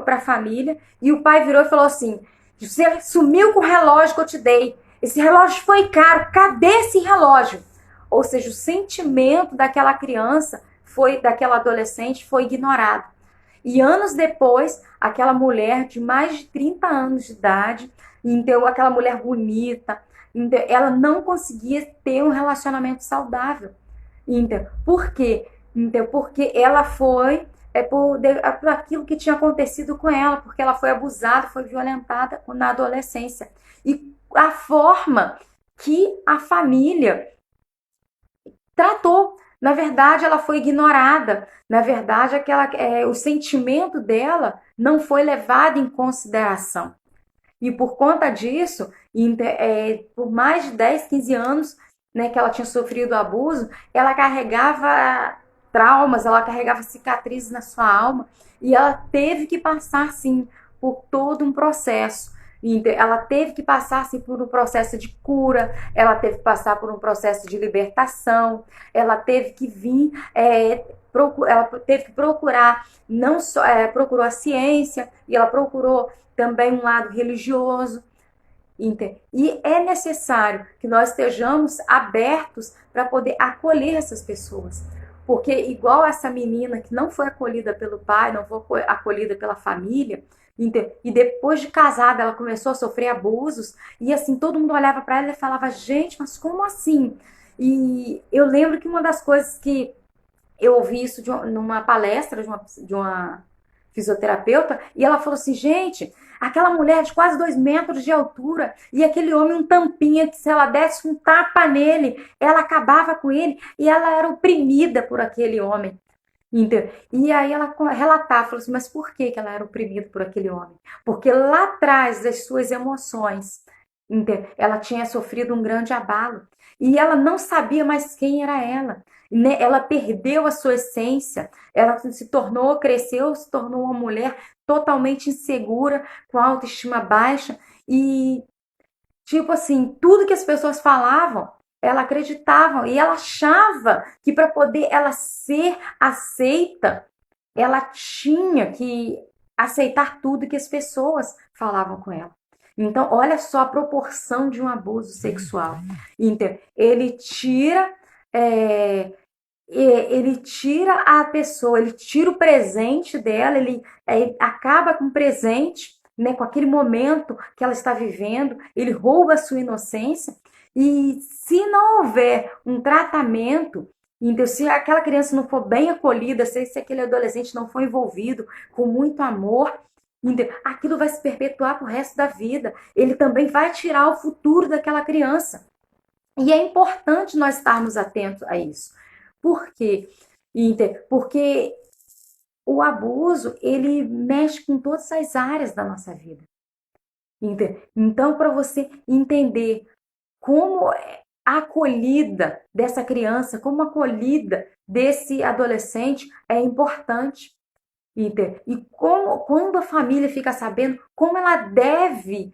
para a família e o pai virou e falou assim: "Você sumiu com o relógio que eu te dei. Esse relógio foi caro. Cadê esse relógio?" Ou seja, o sentimento daquela criança, daquela adolescente, foi ignorado. E anos depois, aquela mulher de mais de 30 anos de idade, então aquela mulher bonita, então, ela não conseguia ter um relacionamento saudável. Então, por quê? Então, porque ela foi por aquilo que tinha acontecido com ela, porque ela foi abusada, foi violentada na adolescência. E a forma que a família tratou. Na verdade, ela foi ignorada. Na verdade, o sentimento dela não foi levado em consideração. E por conta disso, por mais de 10, 15 anos, né, que ela tinha sofrido abuso, ela carregava traumas, ela carregava cicatrizes na sua alma e ela teve que passar, sim, por todo um processo. Ela teve que passar assim, por um processo de cura, ela teve que passar por um processo de libertação, ela teve que vir, ela teve que procurar, não só procurou a ciência, e ela procurou também um lado religioso. E é necessário que nós estejamos abertos para poder acolher essas pessoas. Porque, igual essa menina que não foi acolhida pelo pai, não foi acolhida pela família, e depois de casada ela começou a sofrer abusos, e assim, todo mundo olhava para ela e falava: gente, mas como assim? E eu lembro que uma das coisas que eu ouvi isso numa palestra de uma fisioterapeuta, e ela falou assim: gente, aquela mulher de quase 2 metros de altura e aquele homem um tampinha que se ela desse um tapa nele, ela acabava com ele, e ela era oprimida por aquele homem. Entendeu? E aí ela relatava, falou assim: mas por que ela era oprimida por aquele homem? Porque lá atrás das suas emoções, entendeu? Ela tinha sofrido um grande abalo e ela não sabia mais quem era ela. Né? Ela perdeu a sua essência, ela se tornou, cresceu, se tornou uma mulher totalmente insegura, com autoestima baixa e tipo assim, tudo que as pessoas falavam, ela acreditava e ela achava que para poder ela ser aceita, ela tinha que aceitar tudo que as pessoas falavam com ela. Então, olha só a proporção de um abuso sexual. Então, é, ele tira a pessoa, ele tira o presente dela, ele acaba com o presente, né, com aquele momento que ela está vivendo, ele rouba a sua inocência, e se não houver um tratamento, então se aquela criança não for bem acolhida, se aquele adolescente não for envolvido com muito amor, então, aquilo vai se perpetuar para o resto da vida. Ele também vai tirar o futuro daquela criança. E é importante nós estarmos atentos a isso. Por quê? Porque o abuso, ele mexe com todas as áreas da nossa vida. Então, para você entender como a acolhida dessa criança, como a acolhida desse adolescente é importante. E quando a família fica sabendo como ela deve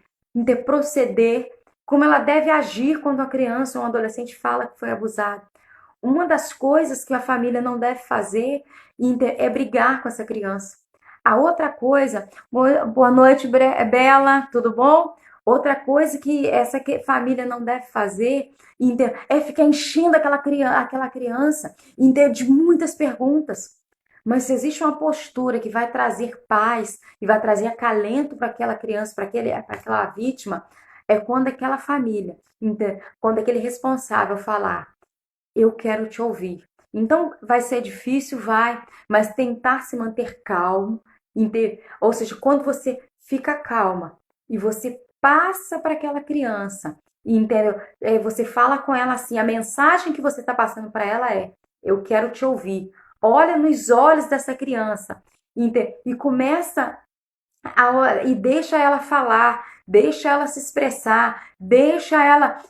proceder, como ela deve agir quando a criança ou um adolescente fala que foi abusado. Uma das coisas que a família não deve fazer é brigar com essa criança. A outra coisa, boa noite, Bela, tudo bom? Outra coisa que essa família não deve fazer é ficar enchendo aquela criança de muitas perguntas. Mas se existe uma postura que vai trazer paz e vai trazer acalento para aquela criança, para aquela vítima, é quando aquela família, quando aquele responsável falar: eu quero te ouvir. Então, vai ser difícil, vai, mas tentar se manter calmo, ou seja, quando você fica calma e você passa para aquela criança, entendeu? Você fala com ela assim, a mensagem que você está passando para ela é: eu quero te ouvir. Olha nos olhos dessa criança, e começa e deixa ela falar, deixa ela se expressar, deixa ela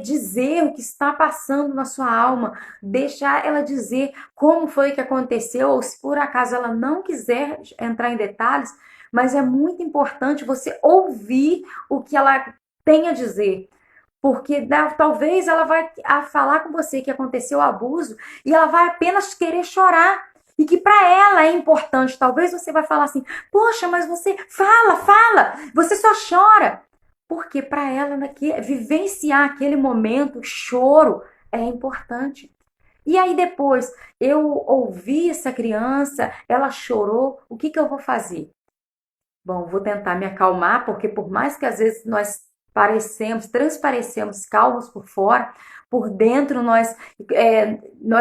dizer o que está passando na sua alma, deixa ela dizer como foi que aconteceu, ou se por acaso ela não quiser entrar em detalhes, mas é muito importante você ouvir o que ela tem a dizer. Porque talvez ela vai falar com você que aconteceu o abuso e ela vai apenas querer chorar. E que para ela é importante. Talvez você vai falar assim: poxa, mas você fala, você só chora. Porque para ela, vivenciar aquele momento, choro, é importante. E aí depois, eu ouvi essa criança, ela chorou, o que eu vou fazer? Bom, vou tentar me acalmar, porque por mais que às vezes nós transparecemos calmos por fora, por dentro nós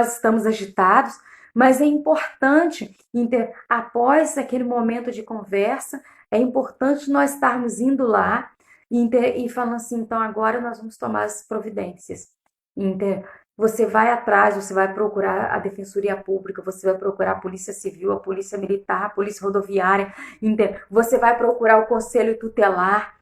estamos agitados, mas é importante, após aquele momento de conversa, é importante nós estarmos indo lá e falando assim, então agora nós vamos tomar as providências. Você vai atrás, você vai procurar a Defensoria Pública, você vai procurar a Polícia Civil, a Polícia Militar, a Polícia Rodoviária, você vai procurar o Conselho Tutelar,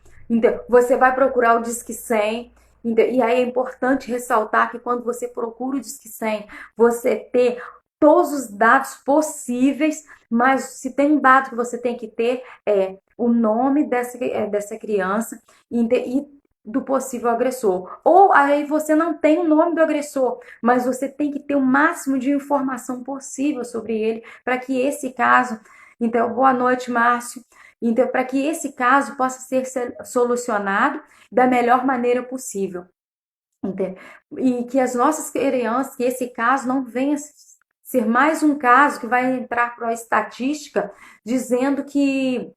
você vai procurar o Disque 100. E aí é importante ressaltar que quando você procura o Disque 100, você ter todos os dados possíveis, mas se tem um dado que você tem que ter é o nome dessa criança e do possível agressor. Ou aí você não tem o nome do agressor, mas você tem que ter o máximo de informação possível sobre ele para que esse caso. Então, boa noite, Márcio. Então, para que esse caso possa ser solucionado da melhor maneira possível. E que as nossas crianças, que esse caso não venha ser mais um caso que vai entrar para a estatística dizendo que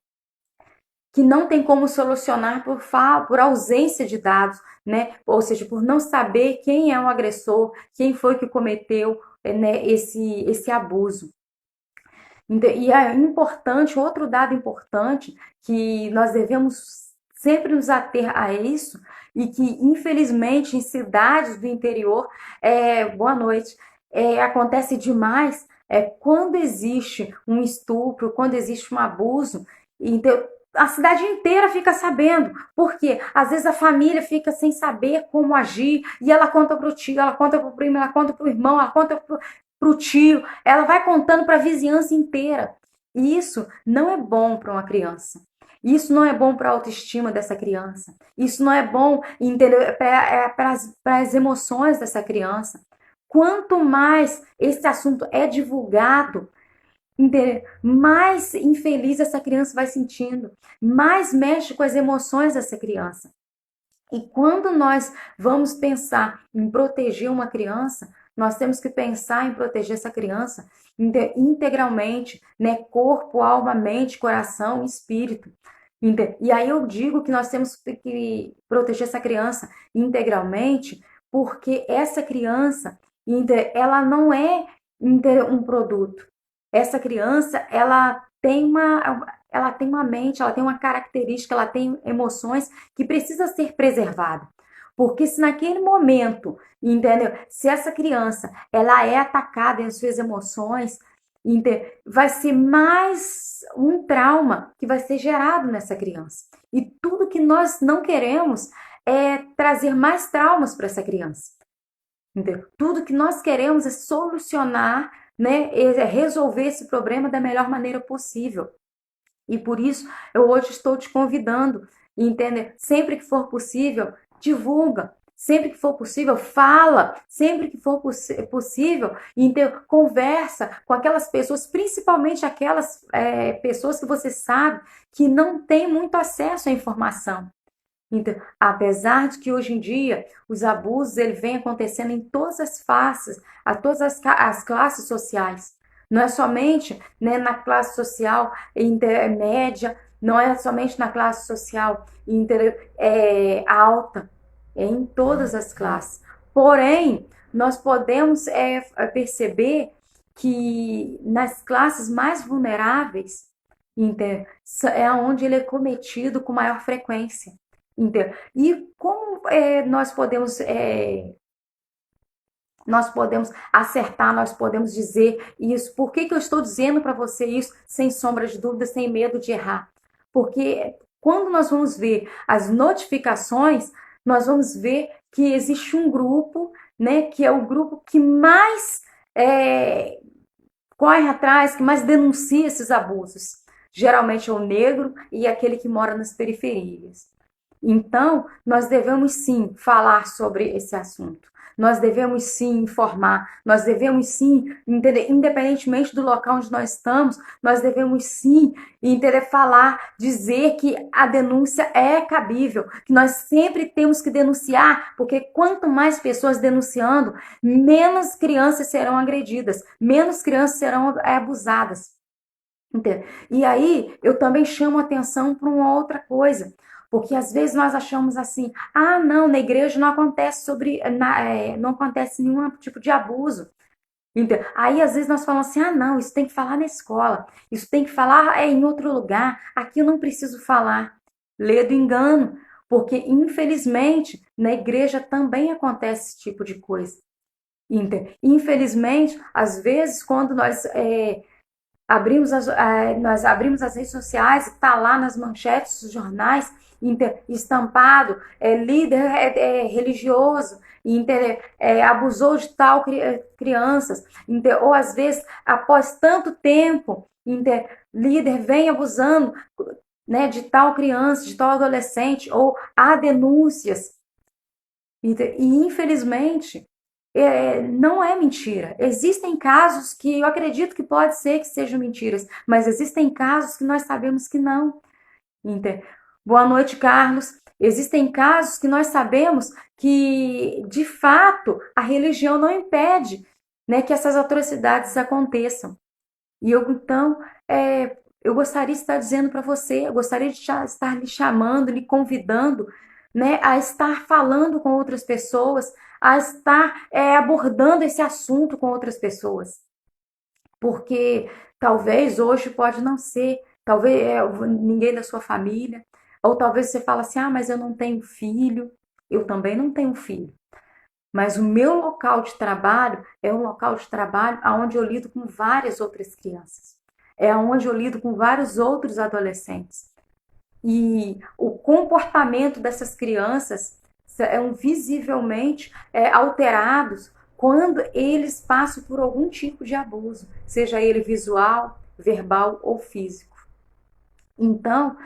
não tem como solucionar por ausência de dados, né? Ou seja, por não saber quem é o agressor, quem foi que cometeu, né, esse abuso. E é importante, outro dado importante, que nós devemos sempre nos ater a isso, e que infelizmente em cidades do interior, boa noite, acontece demais, quando existe um estupro, quando existe um abuso, então a cidade inteira fica sabendo, porque às vezes a família fica sem saber como agir, e ela conta para o tio, ela conta para o primo, ela conta para o irmão, ela conta para o tio, ela vai contando para a vizinhança inteira. E isso não é bom para uma criança. Isso não é bom para a autoestima dessa criança. Isso não é bom, entendeu? Para as emoções dessa criança. Quanto mais esse assunto é divulgado, mais infeliz essa criança vai sentindo, mais mexe com as emoções dessa criança. E quando nós vamos pensar em proteger uma criança, nós temos que pensar em proteger essa criança integralmente, né? Corpo, alma, mente, coração, espírito. E aí eu digo que nós temos que proteger essa criança integralmente, porque essa criança, ela não é um produto. Essa criança, ela tem uma mente, ela tem uma característica, ela tem emoções que precisa ser preservada. Porque se naquele momento, entendeu? Se essa criança, ela é atacada em suas emoções, vai ser mais um trauma que vai ser gerado nessa criança. E tudo que nós não queremos é trazer mais traumas para essa criança. Entendeu? Tudo que nós queremos é solucionar, né, resolver esse problema da melhor maneira possível. E por isso eu hoje estou te convidando, entende? Sempre que for possível, divulga. Sempre que for possível, fala. Sempre que for possível, então, conversa com aquelas pessoas, principalmente aquelas pessoas que você sabe que não têm muito acesso à informação. Então, apesar de que hoje em dia os abusos ele vem acontecendo em todas as faces, a todas as classes sociais. Não é somente, né, na classe social intermédia, não é somente na classe social alta, é em todas as classes. Porém, nós podemos perceber que nas classes mais vulneráveis, é onde ele é cometido com maior frequência. E como nós podemos acertar, nós podemos dizer isso? Por que eu estou dizendo para você isso sem sombra de dúvida, sem medo de errar? Porque quando nós vamos ver as notificações, nós vamos ver que existe um grupo, né, que é o grupo que mais corre atrás, que mais denuncia esses abusos. Geralmente é o negro e aquele que mora nas periferias. Então, nós devemos sim falar sobre esse assunto. Nós devemos sim informar, nós devemos sim, independentemente do local onde nós estamos, nós devemos sim falar, dizer que a denúncia é cabível, que nós sempre temos que denunciar, porque quanto mais pessoas denunciando, menos crianças serão agredidas, menos crianças serão abusadas. E aí, eu também chamo atenção para uma outra coisa. Porque às vezes nós achamos assim, ah, não, na igreja não acontece não acontece nenhum tipo de abuso. Então, aí às vezes nós falamos assim, ah, não, isso tem que falar na escola, isso tem que falar em outro lugar, aqui eu não preciso falar. Lê do engano, porque infelizmente na igreja também acontece esse tipo de coisa. Infelizmente, às vezes, quando nós abrimos as redes sociais e está lá nas manchetes dos jornais, estampado, líder religioso, abusou de tal crianças, ou às vezes, após tanto tempo, líder vem abusando, né, de tal criança, de tal adolescente, ou há denúncias. E infelizmente, não é mentira. Existem casos que eu acredito que pode ser que sejam mentiras, mas existem casos que nós sabemos que não. Boa noite, Carlos. Existem casos que nós sabemos que, de fato, a religião não impede, né, que essas atrocidades aconteçam. E então, eu gostaria de estar dizendo para você, eu gostaria de estar lhe chamando, lhe convidando, né, a estar falando com outras pessoas, a estar abordando esse assunto com outras pessoas. Porque talvez hoje pode não ser, talvez ninguém da sua família, ou talvez você fale assim, ah, mas eu não tenho filho, eu também não tenho filho. Mas o meu local de trabalho é um local de trabalho onde eu lido com várias outras crianças. É onde eu lido com vários outros adolescentes. E o comportamento dessas crianças são visivelmente alterados quando eles passam por algum tipo de abuso, seja ele visual, verbal ou físico. Então,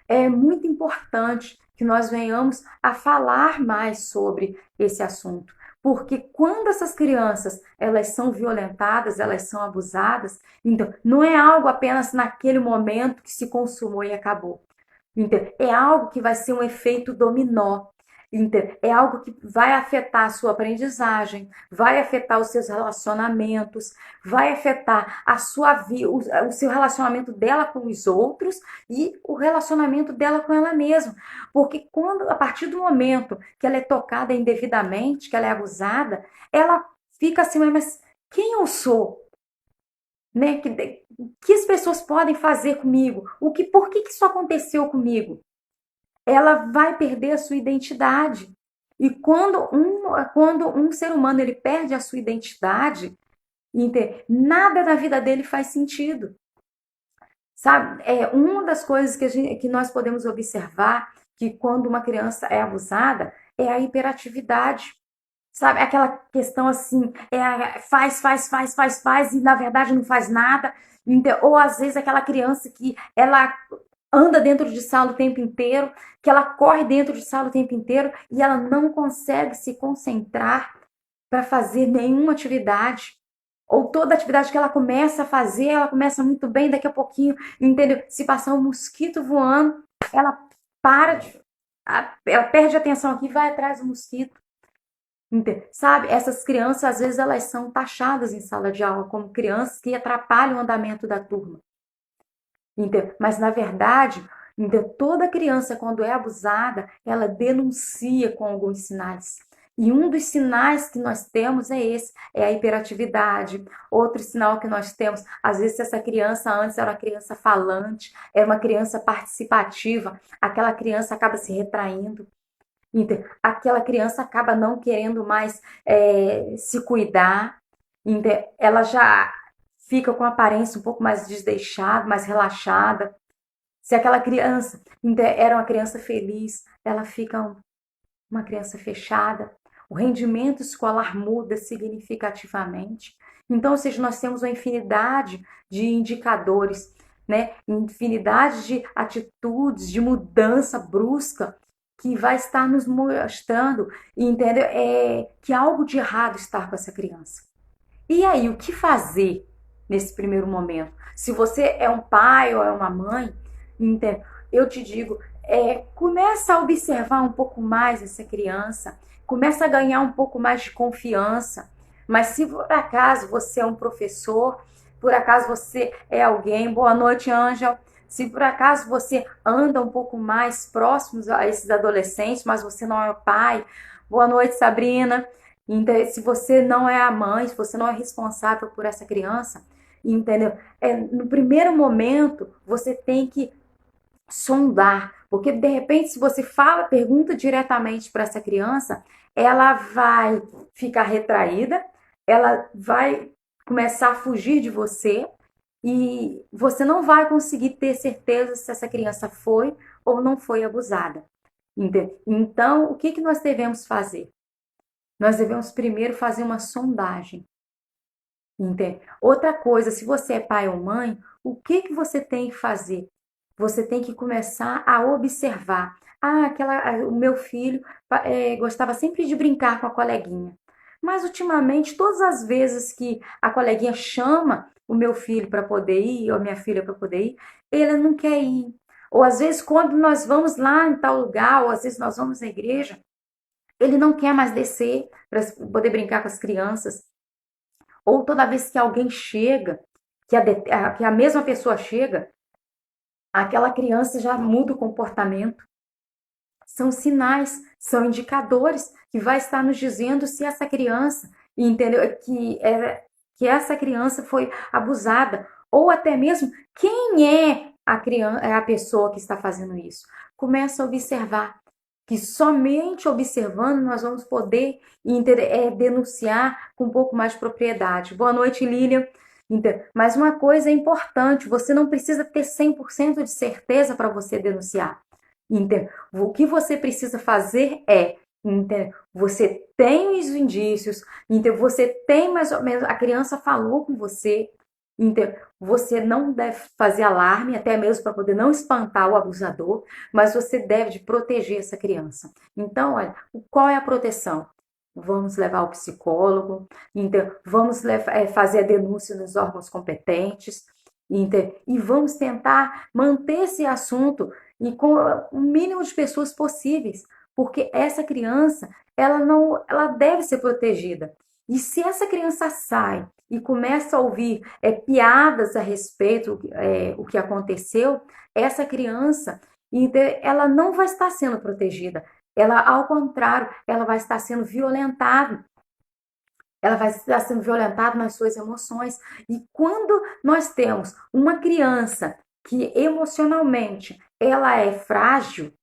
é muito importante que nós venhamos a falar mais sobre esse assunto, porque quando essas crianças elas são violentadas, elas são abusadas, então não é algo apenas naquele momento que se consumou e acabou. Então, é algo que vai ser um efeito dominó. É algo que vai afetar a sua aprendizagem, vai afetar os seus relacionamentos, vai afetar a sua vida, o seu relacionamento dela com os outros e o relacionamento dela com ela mesma. Porque a partir do momento que ela é tocada indevidamente, que ela é abusada, ela fica assim, mas quem eu sou? Né? Que as pessoas podem fazer comigo? Por que isso aconteceu comigo? Ela vai perder a sua identidade. E quando um ser humano ele perde a sua identidade, nada na vida dele faz sentido. Sabe? Uma das coisas que nós podemos observar que quando uma criança é abusada é a hiperatividade. Sabe? Aquela questão assim, faz, e na verdade não faz nada. Ou às vezes aquela criança que ela anda dentro de sala o tempo inteiro, que ela corre dentro de sala o tempo inteiro e ela não consegue se concentrar para fazer nenhuma atividade. Ou toda atividade que ela começa a fazer, ela começa muito bem, daqui a pouquinho, entendeu? Se passar um mosquito voando, ela ela perde a atenção aqui e vai atrás do mosquito. Sabe, essas crianças às vezes elas são taxadas em sala de aula como crianças que atrapalham o andamento da turma. Mas na verdade, toda criança quando é abusada, ela denuncia com alguns sinais. E um dos sinais que nós temos é esse, é a hiperatividade. Outro sinal que nós temos, às vezes essa criança antes era uma criança falante, era uma criança participativa, aquela criança acaba se retraindo. Aquela criança acaba não querendo mais se cuidar, ela já fica com a aparência um pouco mais desleixada, mais relaxada. Se aquela criança era uma criança feliz, ela fica uma criança fechada. O rendimento escolar muda significativamente. Então, ou seja, nós temos uma infinidade de indicadores, né? Infinidade de atitudes, de mudança brusca que vai estar nos mostrando, entendeu? Que algo de errado está com essa criança. E aí, o que fazer nesse primeiro momento? Se você é um pai ou é uma mãe, entendeu? Eu te digo, começa a observar um pouco mais essa criança, começa a ganhar um pouco mais de confiança. Mas se por acaso você é um professor, por acaso você é alguém, boa noite, Ângel, Se por acaso você anda um pouco mais próximos a esses adolescentes, mas você não é o pai, boa noite, Sabrina. Então, se você não é a mãe, se você não é responsável por essa criança, entendeu? No primeiro momento, você tem que sondar, porque de repente, se você fala, pergunta diretamente para essa criança, ela vai ficar retraída, ela vai começar a fugir de você e você não vai conseguir ter certeza se essa criança foi ou não foi abusada. Entende? Então, o que, que nós devemos fazer? Nós devemos primeiro fazer uma sondagem. Entende? Outra coisa, se você é pai ou mãe, o que, que você tem que fazer? Você tem que começar a observar. O meu filho gostava sempre de brincar com a coleguinha. Mas ultimamente, todas as vezes que a coleguinha chama o meu filho para poder ir, ou a minha filha para poder ir, ele não quer ir. Ou às vezes, quando nós vamos lá em tal lugar, ou às vezes nós vamos à igreja, ele não quer mais descer para poder brincar com as crianças. Ou toda vez que alguém chega, que a mesma pessoa chega, aquela criança já muda o comportamento. São sinais, são indicadores que vai estar nos dizendo se essa criança, entendeu, que essa criança foi abusada, ou até mesmo quem é a criança, é a pessoa que está fazendo isso. Começa a observar, que somente observando nós vamos poder denunciar com um pouco mais de propriedade. Boa noite, Lilian. Mas uma coisa é importante, você não precisa ter 100% de certeza para você denunciar. O que você precisa fazer é, você tem os indícios, você tem mais ou menos, a criança falou com você, você não deve fazer alarme, até mesmo para poder não espantar o abusador, mas você deve proteger essa criança. Então, olha, qual é a proteção? Vamos levar ao psicólogo, vamos fazer a denúncia nos órgãos competentes, e vamos tentar manter esse assunto e com o mínimo de pessoas possíveis, porque essa criança, ela deve ser protegida. E se essa criança sai e começa a ouvir piadas a respeito o que aconteceu, essa criança, ela não vai estar sendo protegida. Ela, ao contrário, ela vai estar sendo violentada. Ela vai estar sendo violentada nas suas emoções. E quando nós temos uma criança que emocionalmente ela é frágil,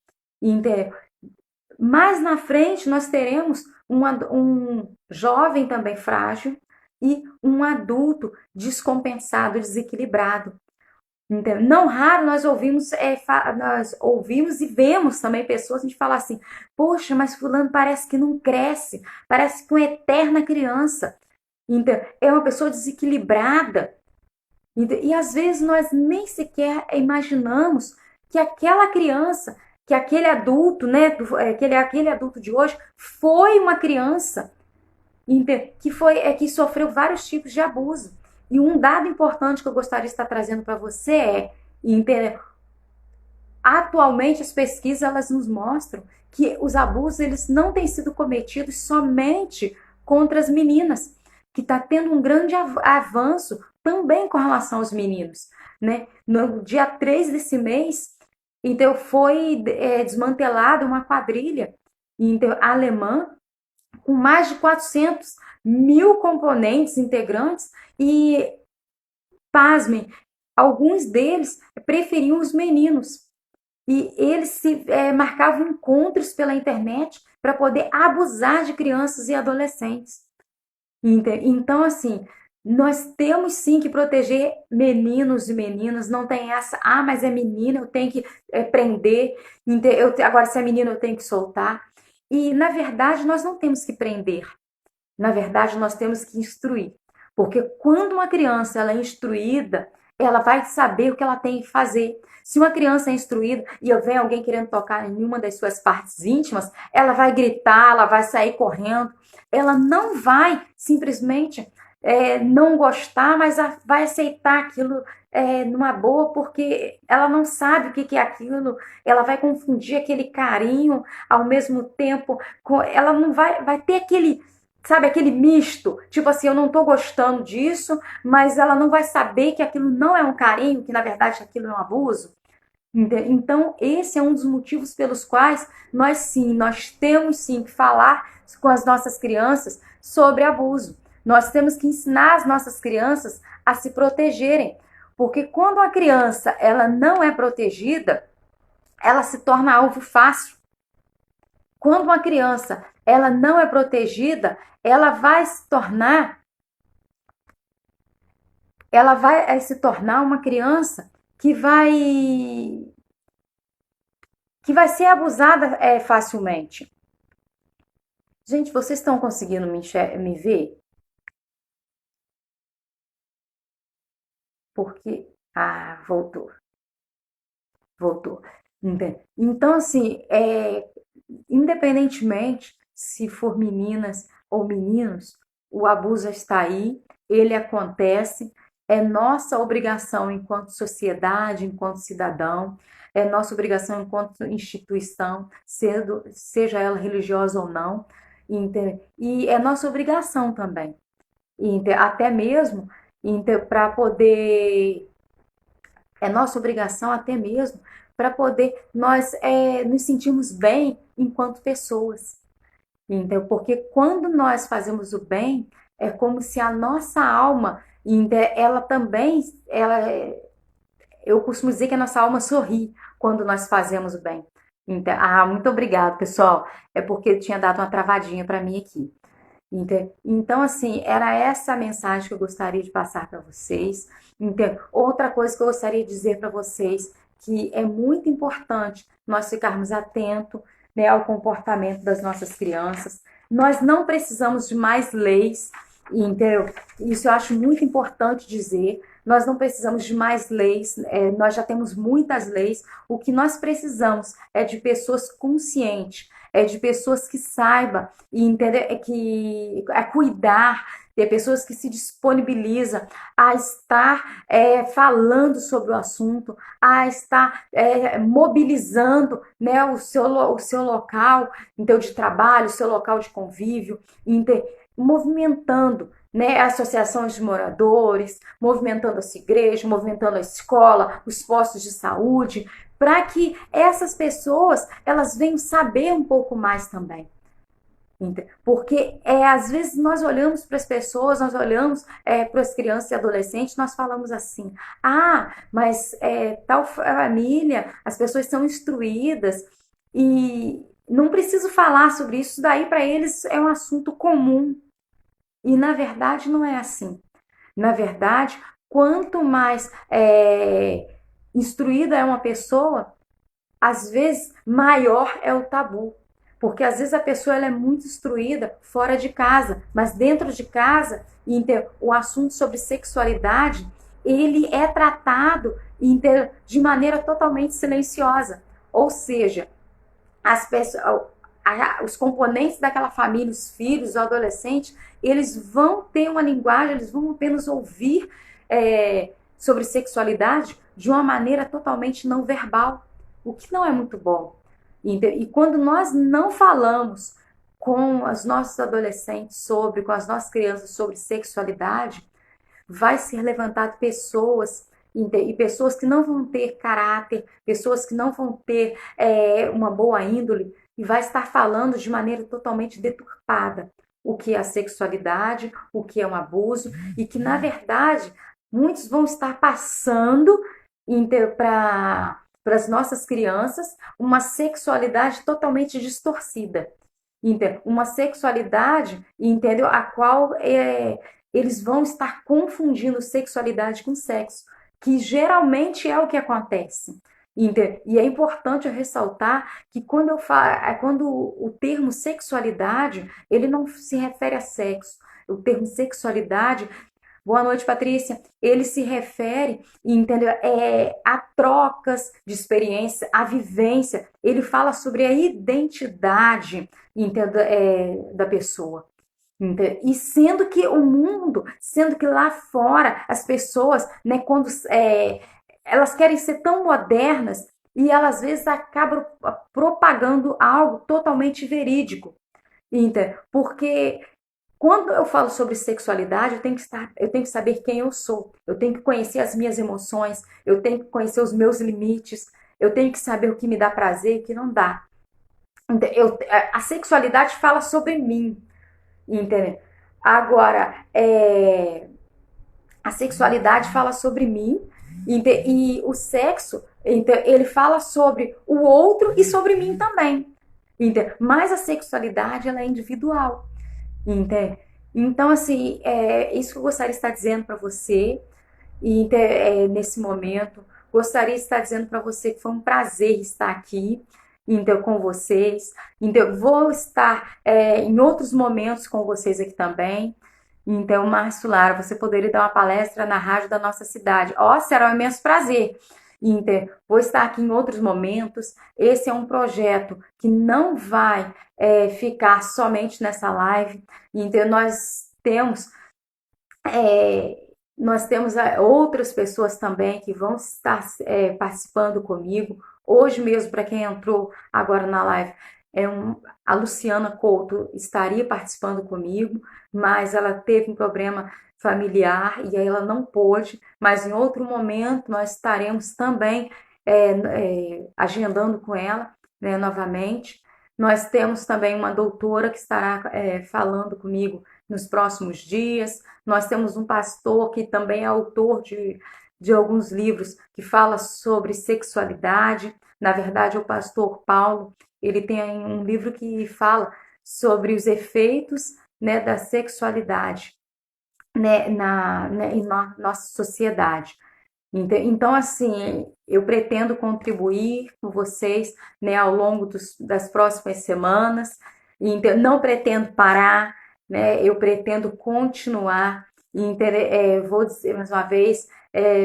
mais na frente nós teremos um jovem também frágil e um adulto descompensado, desequilibrado. Não raro nós ouvimos e vemos também pessoas a gente falar assim, poxa, mas fulano parece que não cresce, parece que é uma eterna criança. É uma pessoa desequilibrada. E às vezes nós nem sequer imaginamos que aquela criança, que aquele adulto, né, aquele adulto de hoje foi uma criança que sofreu vários tipos de abuso. E um dado importante que eu gostaria de estar trazendo para você atualmente as pesquisas elas nos mostram que os abusos eles não têm sido cometidos somente contra as meninas, que está tendo um grande avanço também com relação aos meninos. Né? No dia 3 desse mês, foi desmantelada uma quadrilha alemã com mais de 400 mil componentes integrantes e, pasmem, alguns deles preferiam os meninos. E eles marcavam encontros pela internet para poder abusar de crianças e adolescentes. Então, assim, nós temos sim que proteger meninos e meninas, não tem essa, mas é menina, eu tenho que prender, agora se é menino eu tenho que soltar. E, na verdade, nós não temos que prender. Na verdade, nós temos que instruir. Porque quando uma criança ela é instruída, ela vai saber o que ela tem que fazer. Se uma criança é instruída e vem alguém querendo tocar em uma das suas partes íntimas, ela vai gritar, ela vai sair correndo. Ela não vai simplesmente não gostar, mas vai aceitar aquilo numa boa, porque ela não sabe o que é aquilo. Ela vai confundir aquele carinho ao mesmo tempo. Ela não vai ter sabe, aquele misto, tipo assim, eu não tô gostando disso, mas ela não vai saber que aquilo não é um carinho, que na verdade aquilo é um abuso. Então, esse é um dos motivos pelos quais nós temos sim que falar com as nossas crianças sobre abuso. Nós temos que ensinar as nossas crianças a se protegerem, porque quando a criança ela não é protegida, ela se torna alvo fácil. Quando uma criança ela não é protegida, ela vai se tornar uma criança que vai ser abusada facilmente. Gente, vocês estão conseguindo me ver? Porque. Ah, voltou. Voltou. Então, assim, independentemente se for meninas ou meninos, o abuso está aí, ele acontece, é nossa obrigação enquanto sociedade, enquanto cidadão, é nossa obrigação enquanto instituição, seja ela religiosa ou não, e é nossa obrigação também, até mesmo para poder é nossa obrigação até mesmo para poder nós nos sentirmos bem enquanto pessoas. Então, porque quando nós fazemos o bem, é como se a nossa alma, ela também, eu costumo dizer que a nossa alma sorri quando nós fazemos o bem. Então, muito obrigado, pessoal. É porque tinha dado uma travadinha para mim aqui. Então, assim, era essa a mensagem que eu gostaria de passar para vocês. Outra coisa que eu gostaria de dizer para vocês, que é muito importante nós ficarmos atentos, né, ao comportamento das nossas crianças. Nós não precisamos de mais leis, entendeu? Isso eu acho muito importante dizer. Nós não precisamos de mais leis, nós já temos muitas leis. O que nós precisamos é de pessoas conscientes, é de pessoas que saibam e entender cuidar, de pessoas que se disponibilizam a estar falando sobre o assunto, a estar mobilizando, né, o seu local então, de trabalho, o seu local de convívio, movimentando, né, associações de moradores, movimentando as igrejas, movimentando a escola, os postos de saúde, para que essas pessoas elas venham saber um pouco mais também. Porque às vezes nós olhamos para as pessoas, nós olhamos para as crianças e adolescentes, nós falamos assim: mas tal família, as pessoas são instruídas e não preciso falar sobre isso, daí para eles é um assunto comum. E na verdade não é assim. Na verdade, quanto mais instruída é uma pessoa, às vezes maior é o tabu. Porque às vezes a pessoa ela é muito instruída fora de casa, mas dentro de casa, o assunto sobre sexualidade, ele é tratado de maneira totalmente silenciosa. Ou seja, as pessoas, os componentes daquela família, os filhos, os adolescentes, eles vão ter uma linguagem, eles vão apenas ouvir sobre sexualidade de uma maneira totalmente não verbal, o que não é muito bom. E quando nós não falamos com os nossos adolescentes com as nossas crianças sobre sexualidade, vai ser levantado pessoas e pessoas que não vão ter caráter, pessoas que não vão ter uma boa índole, e vai estar falando de maneira totalmente deturpada o que é a sexualidade, o que é um abuso, e que, na verdade, muitos vão estar passando para as nossas crianças uma sexualidade totalmente distorcida. Uma sexualidade, entendeu? A qual eles vão estar confundindo sexualidade com sexo, que geralmente é o que acontece. E é importante eu ressaltar que quando o termo sexualidade, ele não se refere a sexo. O termo sexualidade, boa noite, Patrícia, ele se refere, entendeu? A trocas de experiência, a vivência. Ele fala sobre a identidade, entendeu? Da pessoa. E sendo que lá fora as pessoas, né, quando elas querem ser tão modernas e elas às vezes acabam propagando algo totalmente verídico, porque quando eu falo sobre sexualidade, eu tenho que saber quem eu sou. Eu tenho que conhecer as minhas emoções, eu tenho que conhecer os meus limites, eu tenho que saber o que me dá prazer e o que não dá. A sexualidade fala sobre mim, entendeu? Agora, a sexualidade fala sobre mim e o sexo, ele fala sobre o outro e sobre mim também. Mas a sexualidade, ela é individual. Entende? Então, assim, isso que eu gostaria de estar dizendo para você, nesse momento. Gostaria de estar dizendo para você que foi um prazer estar aqui, então, com vocês. Então, vou estar em outros momentos com vocês aqui também. Então, Márcio Lara, você poderia dar uma palestra na rádio da nossa cidade. Ó, será um imenso prazer. Então, vou estar aqui em outros momentos. Esse é um projeto que não vai ficar somente nessa live. Então, é, nós temos outras pessoas também que vão estar participando comigo. Hoje mesmo, para quem entrou agora na live, a Luciana Couto estaria participando comigo, mas ela teve um problema familiar e aí ela não pôde. Mas em outro momento nós estaremos também agendando com ela, né, novamente. Nós temos também uma doutora que estará falando comigo nos próximos dias. Nós temos um pastor que também é autor de alguns livros que fala sobre sexualidade. Na verdade, é o pastor Paulo. Ele tem um livro que fala sobre os efeitos, né, da sexualidade, né, na nossa sociedade. Então, assim, eu pretendo contribuir com vocês, né, ao longo das próximas semanas. Então, não pretendo parar, né, eu pretendo continuar. Vou dizer mais uma vez,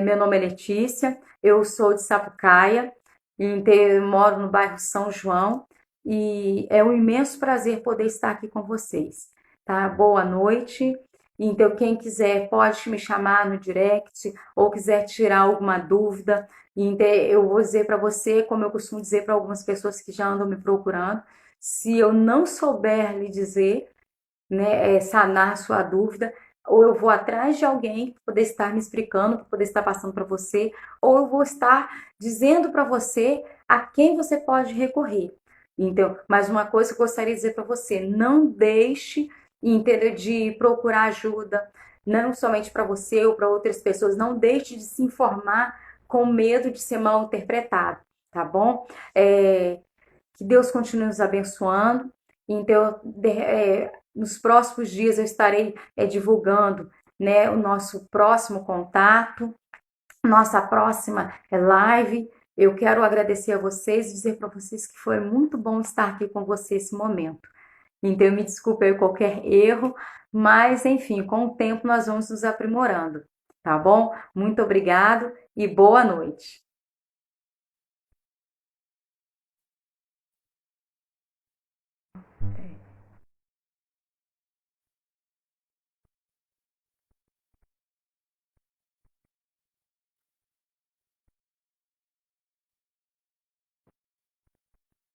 meu nome é Letícia, eu sou de Sapucaia, então, eu moro no bairro São João e é um imenso prazer poder estar aqui com vocês, tá? Boa noite. Então, quem quiser pode me chamar no direct ou quiser tirar alguma dúvida. Então, eu vou dizer para você, como eu costumo dizer para algumas pessoas que já andam me procurando, se eu não souber lhe dizer, né, sanar sua dúvida, ou eu vou atrás de alguém para poder estar me explicando, para poder estar passando para você, ou eu vou estar dizendo para você a quem você pode recorrer. Então, mais uma coisa que eu gostaria de dizer para você, não deixe de procurar ajuda, não somente para você ou para outras pessoas, não deixe de se informar com medo de ser mal interpretado, tá bom? Que Deus continue nos abençoando. Então, nos próximos dias eu estarei divulgando, né, o nosso próximo contato, nossa próxima live. Eu quero agradecer a vocês e dizer para vocês que foi muito bom estar aqui com vocês esse momento. Então, eu me desculpe aí qualquer erro, mas enfim, com o tempo nós vamos nos aprimorando, tá bom? Muito obrigado e boa noite.